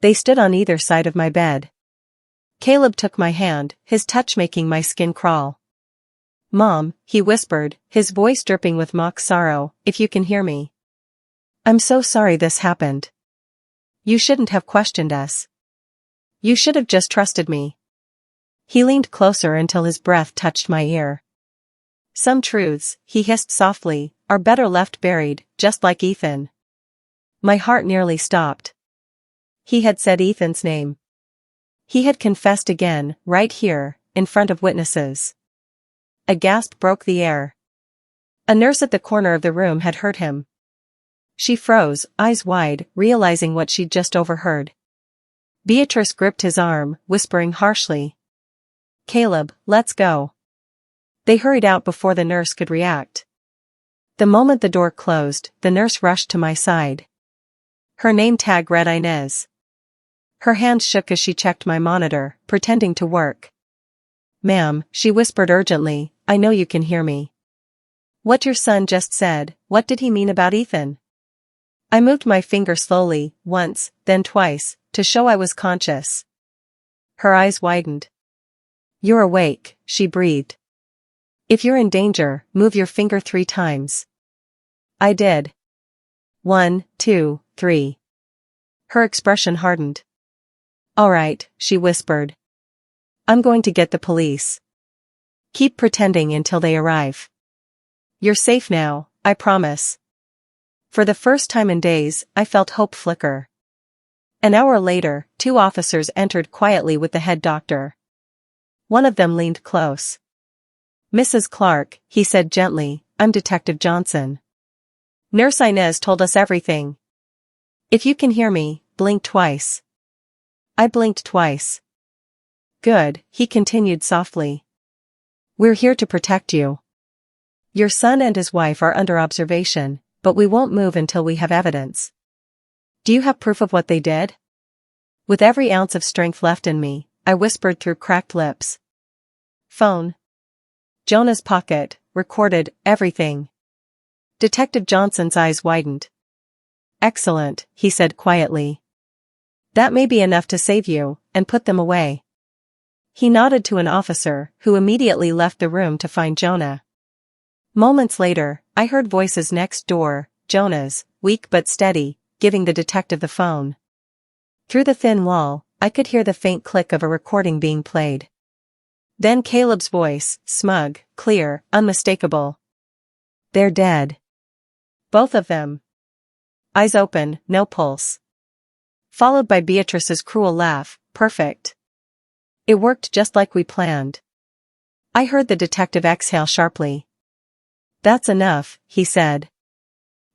They stood on either side of my bed. Caleb took my hand, his touch making my skin crawl. "Mom," he whispered, his voice dripping with mock sorrow, "if you can hear me. I'm so sorry this happened. You shouldn't have questioned us. You should have just trusted me." He leaned closer until his breath touched my ear. "Some truths," he hissed softly, "are better left buried, just like Ethan." My heart nearly stopped. He had said Ethan's name. He had confessed again, right here, in front of witnesses. A gasp broke the air. A nurse at the corner of the room had heard him. She froze, eyes wide, realizing what she'd just overheard. Beatrice gripped his arm, whispering harshly, "Caleb, let's go." They hurried out before the nurse could react. The moment the door closed, the nurse rushed to my side. Her name tag read Inez. Her hand shook as she checked my monitor, pretending to work. "Ma'am," she whispered urgently, "I know you can hear me. What your son just said, what did he mean about Ethan?" I moved my finger slowly, once, then twice, to show I was conscious. Her eyes widened. "You're awake," she breathed. "If you're in danger, move your finger 3 times. I did. 1, 2, 3. Her expression hardened. "All right," she whispered. "I'm going to get the police. Keep pretending until they arrive. You're safe now, I promise." For the first time in days, I felt hope flicker. An hour later, 2 officers entered quietly with the head doctor. One of them leaned close. "Mrs. Clark," he said gently, "I'm Detective Johnson. Nurse Inez told us everything. If you can hear me, blink twice." I blinked twice. "Good," he continued softly. "We're here to protect you. Your son and his wife are under observation, but we won't move until we have evidence. Do you have proof of what they did?" With every ounce of strength left in me, I whispered through cracked lips. "Phone. Jonah's pocket, recorded, everything." Detective Johnson's eyes widened. "Excellent," he said quietly. "That may be enough to save you, and put them away." He nodded to an officer, who immediately left the room to find Jonah. Moments later, I heard voices next door, Jonah's, weak but steady, giving the detective the phone. Through the thin wall, I could hear the faint click of a recording being played. Then Caleb's voice, smug, clear, unmistakable. "They're dead. Both of them." Eyes open, no pulse. Followed by Beatrice's cruel laugh, "Perfect. It worked just like we planned." I heard the detective exhale sharply. "That's enough," he said.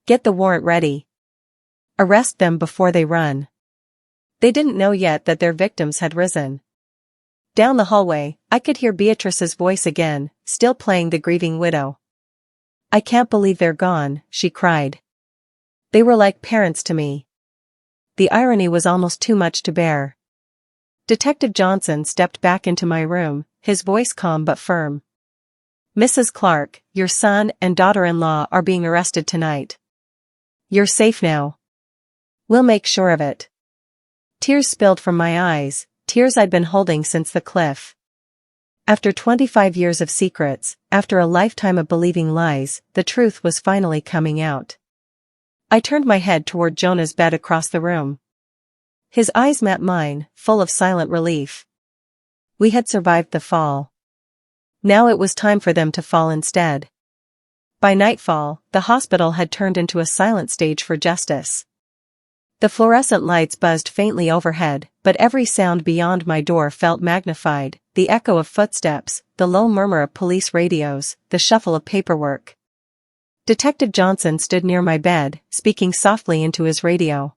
"Get the warrant ready. Arrest them before they run." They didn't know yet that their victims had risen. Down the hallway, I could hear Beatrice's voice again, still playing the grieving widow. "I can't believe they're gone," she cried. "They were like parents to me." The irony was almost too much to bear. Detective Johnson stepped back into my room, his voice calm but firm. "Mrs. Clark, your son and daughter-in-law are being arrested tonight. You're safe now. We'll make sure of it." Tears spilled from my eyes, tears I'd been holding since the cliff. After 25 years of secrets, after a lifetime of believing lies, the truth was finally coming out. I turned my head toward Jonah's bed across the room. His eyes met mine, full of silent relief. We had survived the fall. Now it was time for them to fall instead. By nightfall, the hospital had turned into a silent stage for justice. The fluorescent lights buzzed faintly overhead, but every sound beyond my door felt magnified, the echo of footsteps, the low murmur of police radios, the shuffle of paperwork. Detective Johnson stood near my bed, speaking softly into his radio.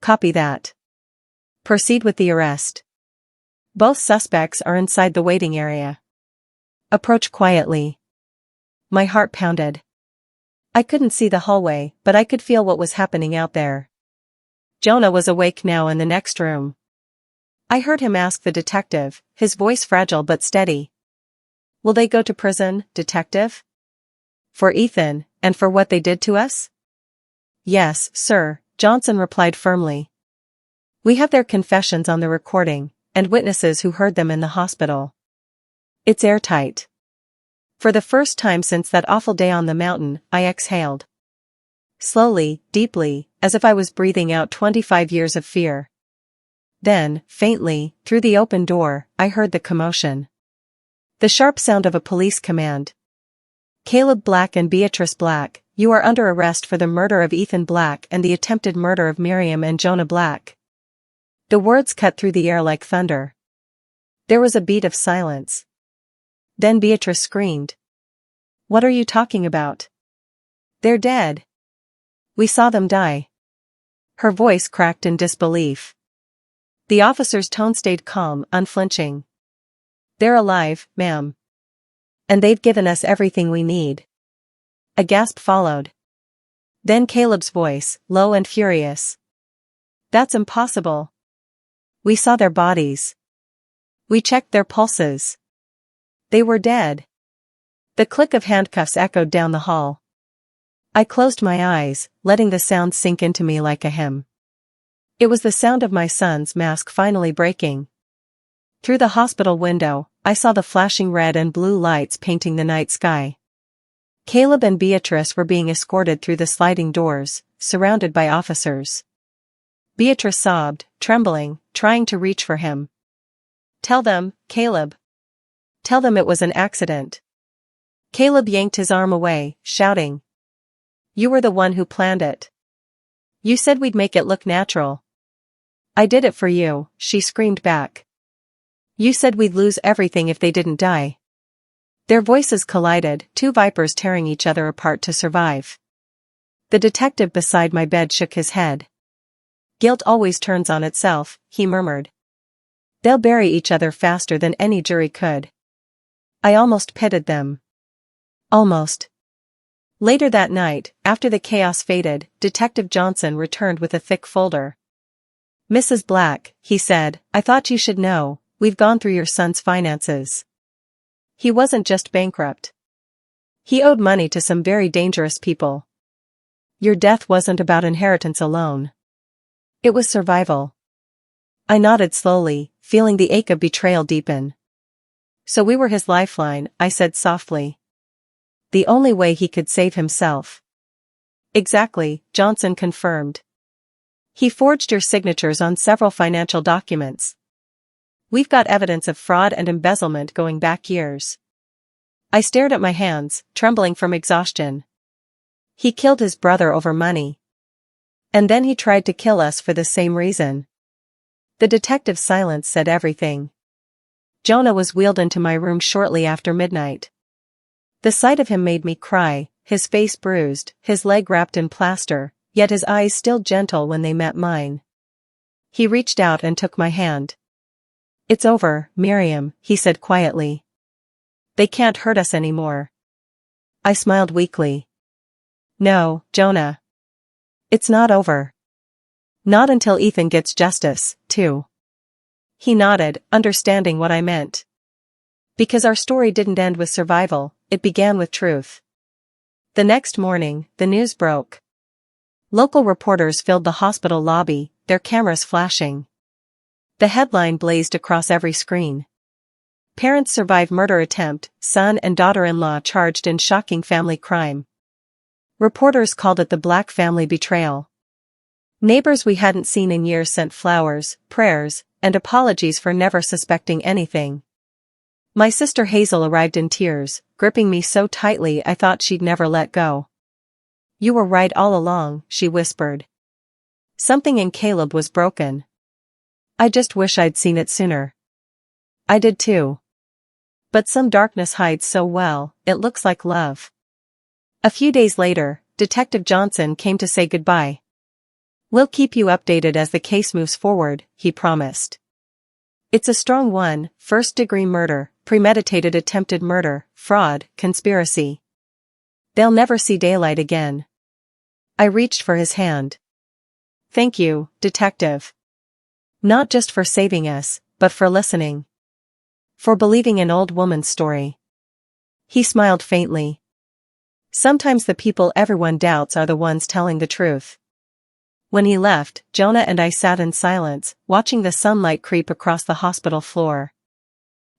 "Copy that. Proceed with the arrest. Both suspects are inside the waiting area. Approach quietly." My heart pounded. I couldn't see the hallway, but I could feel what was happening out there. Jonah was awake now in the next room. I heard him ask the detective, his voice fragile but steady. "Will they go to prison, detective? For Ethan, and for what they did to us?" "Yes, sir," Johnson replied firmly. "We have their confessions on the recording, and witnesses who heard them in the hospital. It's airtight." For the first time since that awful day on the mountain, I exhaled. Slowly, deeply, as if I was breathing out 25 years of fear. Then, faintly, through the open door, I heard the commotion. The sharp sound of a police command. "Caleb Black and Beatrice Black, you are under arrest for the murder of Ethan Black and the attempted murder of Miriam and Jonah Black." The words cut through the air like thunder. There was a beat of silence. Then Beatrice screamed. "What are you talking about? They're dead. We saw them die." Her voice cracked in disbelief. The officer's tone stayed calm, unflinching. "They're alive, ma'am. And they've given us everything we need." A gasp followed. Then Caleb's voice, low and furious. "That's impossible. We saw their bodies. We checked their pulses. They were dead. The click of handcuffs echoed down the hall. I closed my eyes, letting the sound sink into me like a hymn. It was the sound of my son's mask finally breaking. Through the hospital window, I saw the flashing red and blue lights painting the night sky. Caleb and Beatrice were being escorted through the sliding doors, surrounded by officers. Beatrice sobbed, trembling, trying to reach for him. "Tell them, Caleb. Tell them it was an accident." Caleb yanked his arm away, shouting. "You were the one who planned it. You said we'd make it look natural." "I did it for you," she screamed back. "You said we'd lose everything if they didn't die." Their voices collided, two vipers tearing each other apart to survive. The detective beside my bed shook his head. "Guilt always turns on itself," he murmured. "They'll bury each other faster than any jury could." I almost pitied them. Almost. Later that night, after the chaos faded, Detective Johnson returned with a thick folder. "Mrs. Black," he said, "I thought you should know, we've gone through your son's finances. He wasn't just bankrupt. He owed money to some very dangerous people. Your death wasn't about inheritance alone. It was survival." I nodded slowly, feeling the ache of betrayal deepen. "So we were his lifeline," I said softly. "The only way he could save himself." "Exactly," Johnson confirmed. "He forged your signatures on several financial documents. We've got evidence of fraud and embezzlement going back years." I stared at my hands, trembling from exhaustion. "He killed his brother over money. And then he tried to kill us for the same reason." The detective's silence said everything. Jonah was wheeled into my room shortly after midnight. The sight of him made me cry, his face bruised, his leg wrapped in plaster, yet his eyes still gentle when they met mine. He reached out and took my hand. "It's over, Miriam," he said quietly. "They can't hurt us anymore." I smiled weakly. "No, Jonah. It's not over. Not until Ethan gets justice, too." He nodded, understanding what I meant. Because our story didn't end with survival, it began with truth. The next morning, the news broke. Local reporters filled the hospital lobby, their cameras flashing. The headline blazed across every screen. "Parents survive murder attempt, son and daughter-in-law charged in shocking family crime." Reporters called it the Black family betrayal. Neighbors we hadn't seen in years sent flowers, prayers, and apologies for never suspecting anything. My sister Hazel arrived in tears, gripping me so tightly I thought she'd never let go. "You were right all along," she whispered. "Something in Caleb was broken. I just wish I'd seen it sooner." I did too. But some darkness hides so well, it looks like love. A few days later, Detective Johnson came to say goodbye. "We'll keep you updated as the case moves forward," he promised. "It's a strong one: first-degree murder, premeditated attempted murder, fraud, conspiracy. They'll never see daylight again." I reached for his hand. "Thank you, Detective. Not just for saving us, but for listening. For believing an old woman's story." He smiled faintly. "Sometimes the people everyone doubts are the ones telling the truth." When he left, Jonah and I sat in silence, watching the sunlight creep across the hospital floor.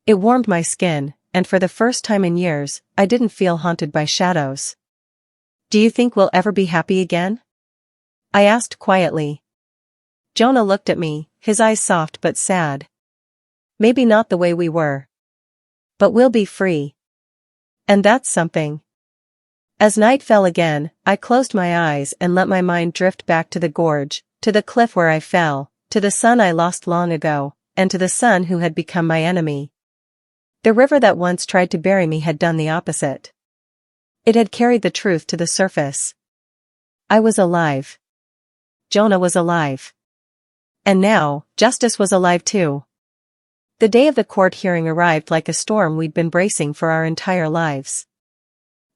It warmed my skin, and for the first time in years, I didn't feel haunted by shadows. "Do you think we'll ever be happy again?" I asked quietly. Jonah looked at me, his eyes soft but sad. "Maybe not the way we were. But we'll be free. And that's something." As night fell again, I closed my eyes and let my mind drift back to the gorge, to the cliff where I fell, to the son I lost long ago, and to the son who had become my enemy. The river that once tried to bury me had done the opposite. It had carried the truth to the surface. I was alive. Jonah was alive. And now, justice was alive too. The day of the court hearing arrived like a storm we'd been bracing for our entire lives.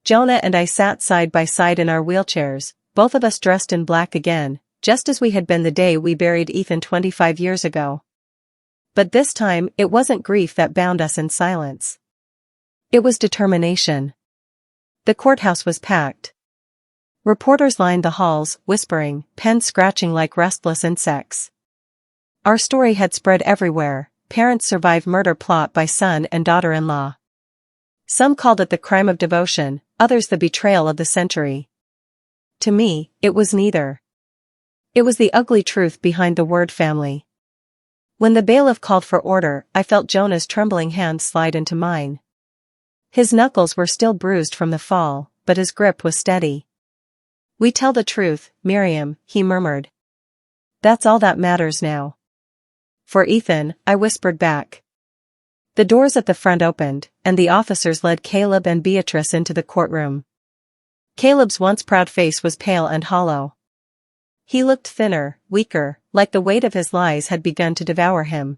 Jonah and I sat side by side in our wheelchairs, both of us dressed in black again, just as we had been the day we buried Ethan 25 years ago. But this time, it wasn't grief that bound us in silence. It was determination. The courthouse was packed. Reporters lined the halls, whispering, pens scratching like restless insects. Our story had spread everywhere. Parents survive murder plot by son and daughter-in-law. Some called it the crime of devotion, others the betrayal of the century. To me, it was neither. It was the ugly truth behind the word family. When the bailiff called for order, I felt Jonah's trembling hand slide into mine. His knuckles were still bruised from the fall, but his grip was steady. "We tell the truth, Miriam," he murmured. "That's all that matters now." "For Ethan," I whispered back. The doors at the front opened, and the officers led Caleb and Beatrice into the courtroom. Caleb's once proud face was pale and hollow. He looked thinner, weaker, like the weight of his lies had begun to devour him.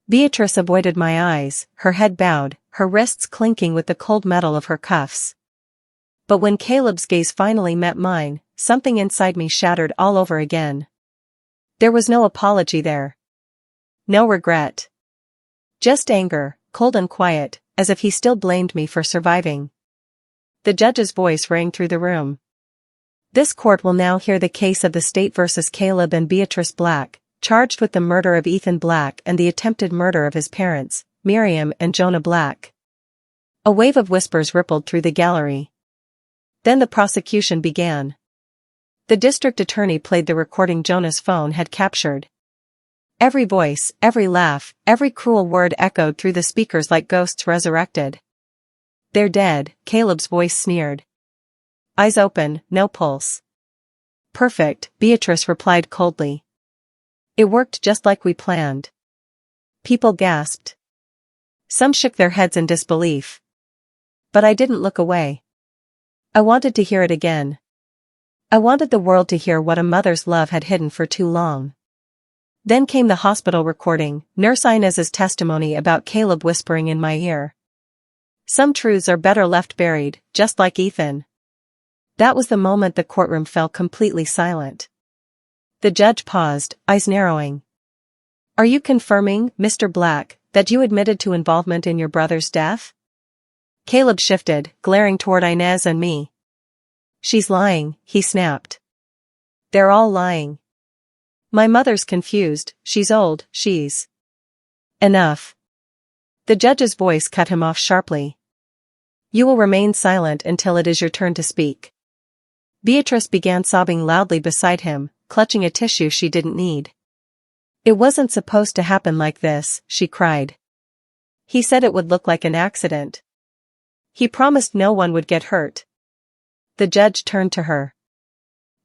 Beatrice avoided my eyes, her head bowed, her wrists clinking with the cold metal of her cuffs. But when Caleb's gaze finally met mine, something inside me shattered all over again. There was no apology there. No regret. Just anger, cold and quiet, as if he still blamed me for surviving. The judge's voice rang through the room. "This court will now hear the case of the state versus Caleb and Beatrice Black, charged with the murder of Ethan Black and the attempted murder of his parents, Miriam and Jonah Black." A wave of whispers rippled through the gallery. Then the prosecution began. The district attorney played the recording Jonah's phone had captured. Every voice, every laugh, every cruel word echoed through the speakers like ghosts resurrected. "They're dead," Caleb's voice sneered. "Eyes open, no pulse." "Perfect," Beatrice replied coldly. "It worked just like we planned." People gasped. Some shook their heads in disbelief. But I didn't look away. I wanted to hear it again. I wanted the world to hear what a mother's love had hidden for too long. Then came the hospital recording, Nurse Inez's testimony about Caleb whispering in my ear. "Some truths are better left buried, just like Ethan." That was the moment the courtroom fell completely silent. The judge paused, eyes narrowing. "Are you confirming, Mr. Black, that you admitted to involvement in your brother's death?" Caleb shifted, glaring toward Inez and me. "She's lying," he snapped. "They're all lying. My mother's confused, she's old, she's..." "Enough." The judge's voice cut him off sharply. "You will remain silent until it is your turn to speak." Beatrice began sobbing loudly beside him, clutching a tissue she didn't need. "It wasn't supposed to happen like this," she cried. "He said it would look like an accident. He promised no one would get hurt." The judge turned to her.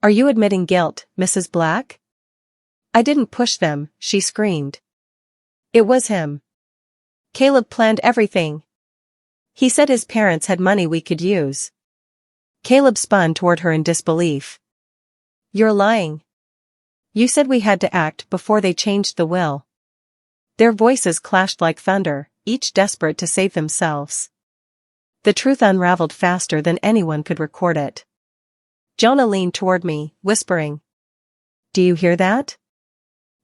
"Are you admitting guilt, Mrs. Black?" "I didn't push them," she screamed. "It was him. Caleb planned everything. He said his parents had money we could use." Caleb spun toward her in disbelief. "You're lying. You said we had to act before they changed the will." Their voices clashed like thunder, each desperate to save themselves. The truth unraveled faster than anyone could record it. Jonah leaned toward me, whispering, "Do you hear that?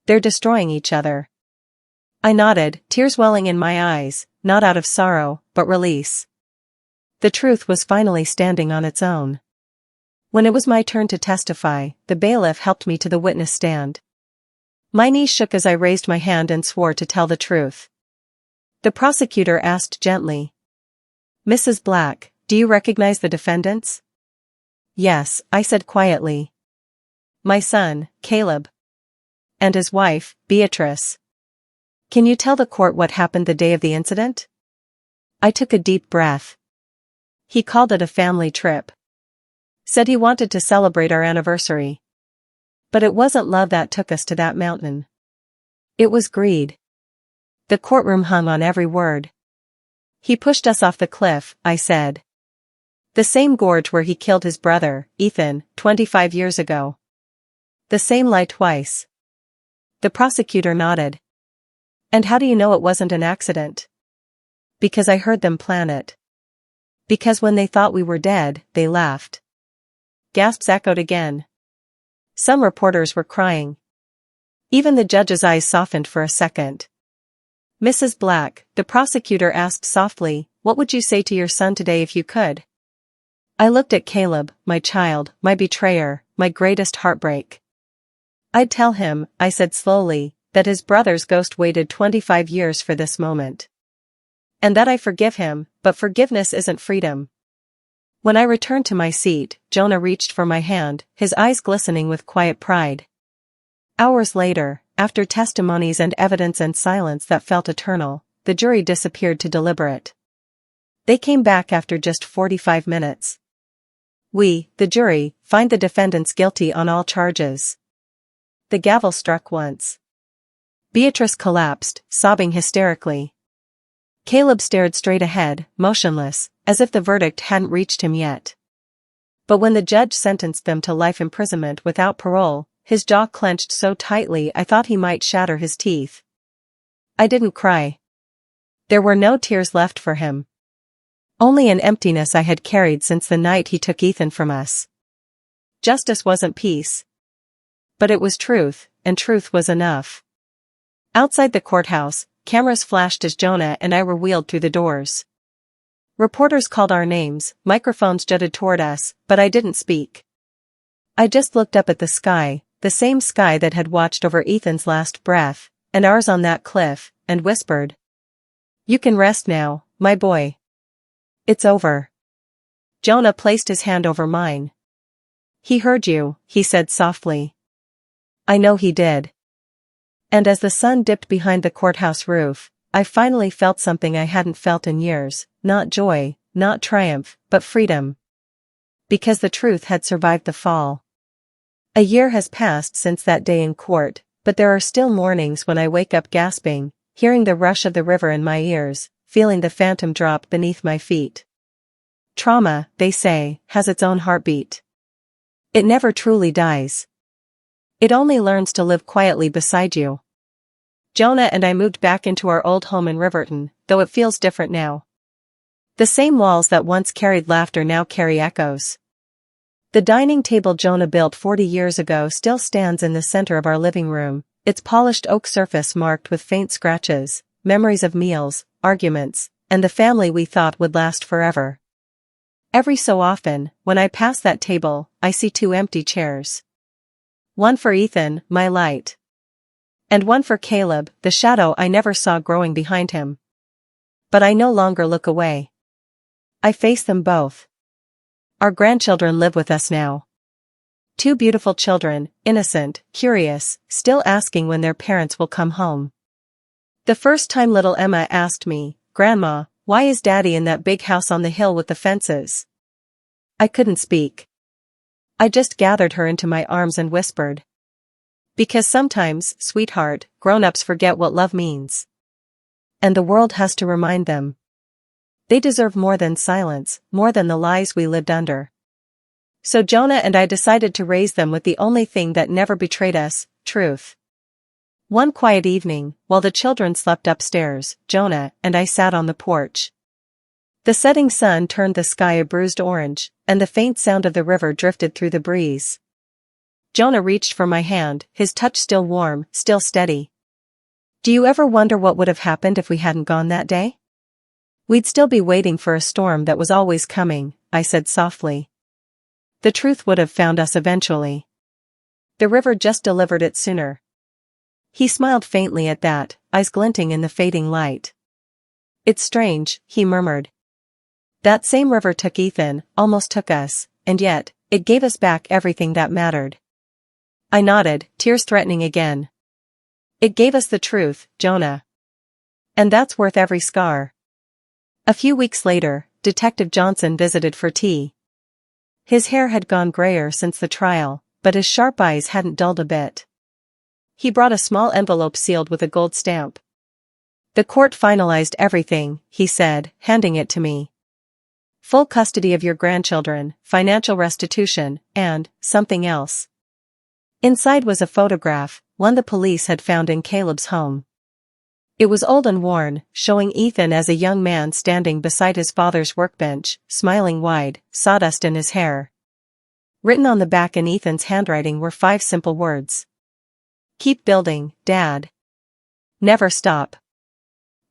They're destroying each other." I nodded, tears welling in my eyes, not out of sorrow, but release. The truth was finally standing on its own. When it was my turn to testify, the bailiff helped me to the witness stand. My knees shook as I raised my hand and swore to tell the truth. The prosecutor asked gently, "Mrs. Black, do you recognize the defendants?" "Yes," I said quietly. "My son, Caleb. And his wife, Beatrice. Can you tell the court what happened the day of the incident?" I took a deep breath. "He called it a family trip. Said he wanted to celebrate our anniversary. But it wasn't love that took us to that mountain. It was greed." The courtroom hung on every word. "He pushed us off the cliff," I said. "The same gorge where he killed his brother, Ethan, 25 years ago. The same lie twice." The prosecutor nodded. "And how do you know it wasn't an accident?" "Because I heard them plan it. Because when they thought we were dead, they laughed." Gasps echoed again. Some reporters were crying. Even the judge's eyes softened for a second. Mrs. Black, the prosecutor asked softly, what would you say to your son today if you could? I looked at Caleb, my child, my betrayer, my greatest heartbreak. I'd tell him, I said slowly, that his brother's ghost waited 25 years for this moment. And that I forgive him, but forgiveness isn't freedom. When I returned to my seat, Jonah reached for my hand, his eyes glistening with quiet pride. Hours later, after testimonies and evidence and silence that felt eternal, the jury disappeared to deliberate. They came back after just 45 minutes. We, the jury, find the defendants guilty on all charges. The gavel struck once. Beatrice collapsed, sobbing hysterically. Caleb stared straight ahead, motionless, as if the verdict hadn't reached him yet. But when the judge sentenced them to life imprisonment without parole, his jaw clenched so tightly I thought he might shatter his teeth. I didn't cry. There were no tears left for him. Only an emptiness I had carried since the night he took Ethan from us. Justice wasn't peace. But it was truth, and truth was enough. Outside the courthouse, cameras flashed as Jonah and I were wheeled through the doors. Reporters called our names, microphones jutted toward us, but I didn't speak. I just looked up at the sky, the same sky that had watched over Ethan's last breath, and ours on that cliff, and whispered, "You can rest now, my boy. It's over." Jonah placed his hand over mine. "He heard you," he said softly. I know he did. And as the sun dipped behind the courthouse roof, I finally felt something I hadn't felt in years, not joy, not triumph, but freedom. Because the truth had survived the fall. A year has passed since that day in court, but there are still mornings when I wake up gasping, hearing the rush of the river in my ears, feeling the phantom drop beneath my feet. Trauma, they say, has its own heartbeat. It never truly dies. It only learns to live quietly beside you. Jonah and I moved back into our old home in Riverton, though it feels different now. The same walls that once carried laughter now carry echoes. The dining table Jonah built 40 years ago still stands in the center of our living room, its polished oak surface marked with faint scratches, memories of meals, arguments, and the family we thought would last forever. Every so often, when I pass that table, I see two empty chairs. One for Ethan, my light. And one for Caleb, the shadow I never saw growing behind him. But I no longer look away. I face them both. Our grandchildren live with us now. Two beautiful children, innocent, curious, still asking when their parents will come home. The first time little Emma asked me, "Grandma, why is Daddy in that big house on the hill with the fences?" I couldn't speak. I just gathered her into my arms and whispered. Because sometimes, sweetheart, grown-ups forget what love means. And the world has to remind them. They deserve more than silence, more than the lies we lived under. So Jonah and I decided to raise them with the only thing that never betrayed us, truth. One quiet evening, while the children slept upstairs, Jonah and I sat on the porch. The setting sun turned the sky a bruised orange, and the faint sound of the river drifted through the breeze. Jonah reached for my hand, his touch still warm, still steady. "Do you ever wonder what would have happened if we hadn't gone that day?" "We'd still be waiting for a storm that was always coming," I said softly. "The truth would have found us eventually. The river just delivered it sooner." He smiled faintly at that, eyes glinting in the fading light. "It's strange," he murmured. "That same river took Ethan, almost took us, and yet, it gave us back everything that mattered." I nodded, tears threatening again. "It gave us the truth, Jonah. And that's worth every scar." A few weeks later, Detective Johnson visited for tea. His hair had gone grayer since the trial, but his sharp eyes hadn't dulled a bit. He brought a small envelope sealed with a gold stamp. "The court finalized everything," he said, handing it to me. "Full custody of your grandchildren, financial restitution, and something else." Inside was a photograph, one the police had found in Caleb's home. It was old and worn, showing Ethan as a young man standing beside his father's workbench, smiling wide, sawdust in his hair. Written on the back in Ethan's handwriting were 5 simple words. "Keep building, Dad. Never stop."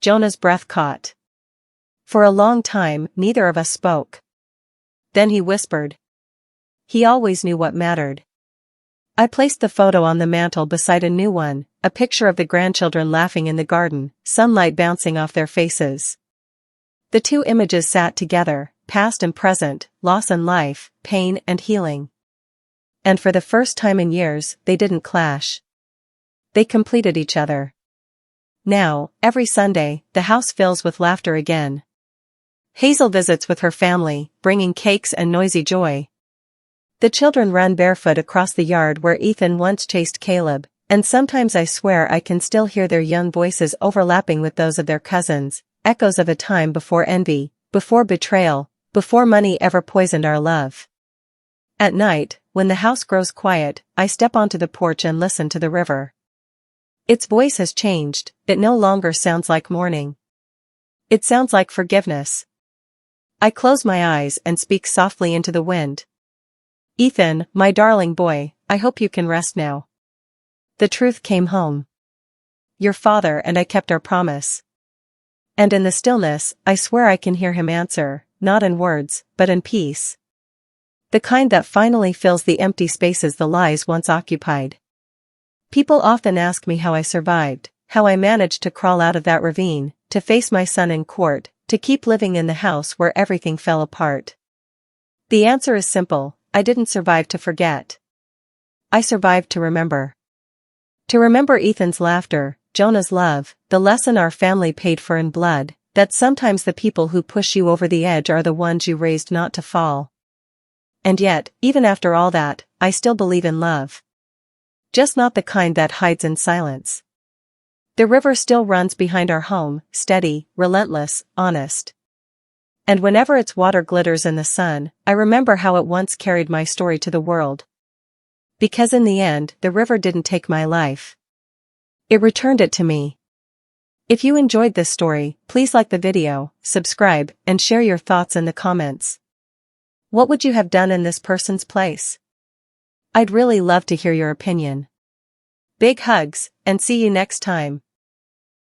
Jonah's breath caught. For a long time, neither of us spoke. Then he whispered. He always knew what mattered. I placed the photo on the mantel beside a new one, a picture of the grandchildren laughing in the garden, sunlight bouncing off their faces. The two images sat together, past and present, loss and life, pain and healing. And for the first time in years, they didn't clash. They completed each other. Now, every Sunday, the house fills with laughter again. Hazel visits with her family, bringing cakes and noisy joy. The children run barefoot across the yard where Ethan once chased Caleb, and sometimes I swear I can still hear their young voices overlapping with those of their cousins, echoes of a time before envy, before betrayal, before money ever poisoned our love. At night, when the house grows quiet, I step onto the porch and listen to the river. Its voice has changed, it no longer sounds like mourning. It sounds like forgiveness. I close my eyes and speak softly into the wind. Ethan, my darling boy, I hope you can rest now. The truth came home. Your father and I kept our promise. And in the stillness, I swear I can hear him answer, not in words, but in peace. The kind that finally fills the empty spaces the lies once occupied. People often ask me how I survived, how I managed to crawl out of that ravine, to face my son in court, to keep living in the house where everything fell apart. The answer is simple, I didn't survive to forget. I survived to remember. To remember Ethan's laughter, Jonah's love, the lesson our family paid for in blood, that sometimes the people who push you over the edge are the ones you raised not to fall. And yet, even after all that, I still believe in love. Just not the kind that hides in silence. The river still runs behind our home, steady, relentless, honest. And whenever its water glitters in the sun, I remember how it once carried my story to the world. Because in the end, the river didn't take my life. It returned it to me. If you enjoyed this story, please like the video, subscribe, and share your thoughts in the comments. What would you have done in this person's place? I'd really love to hear your opinion. Big hugs, and see you next time.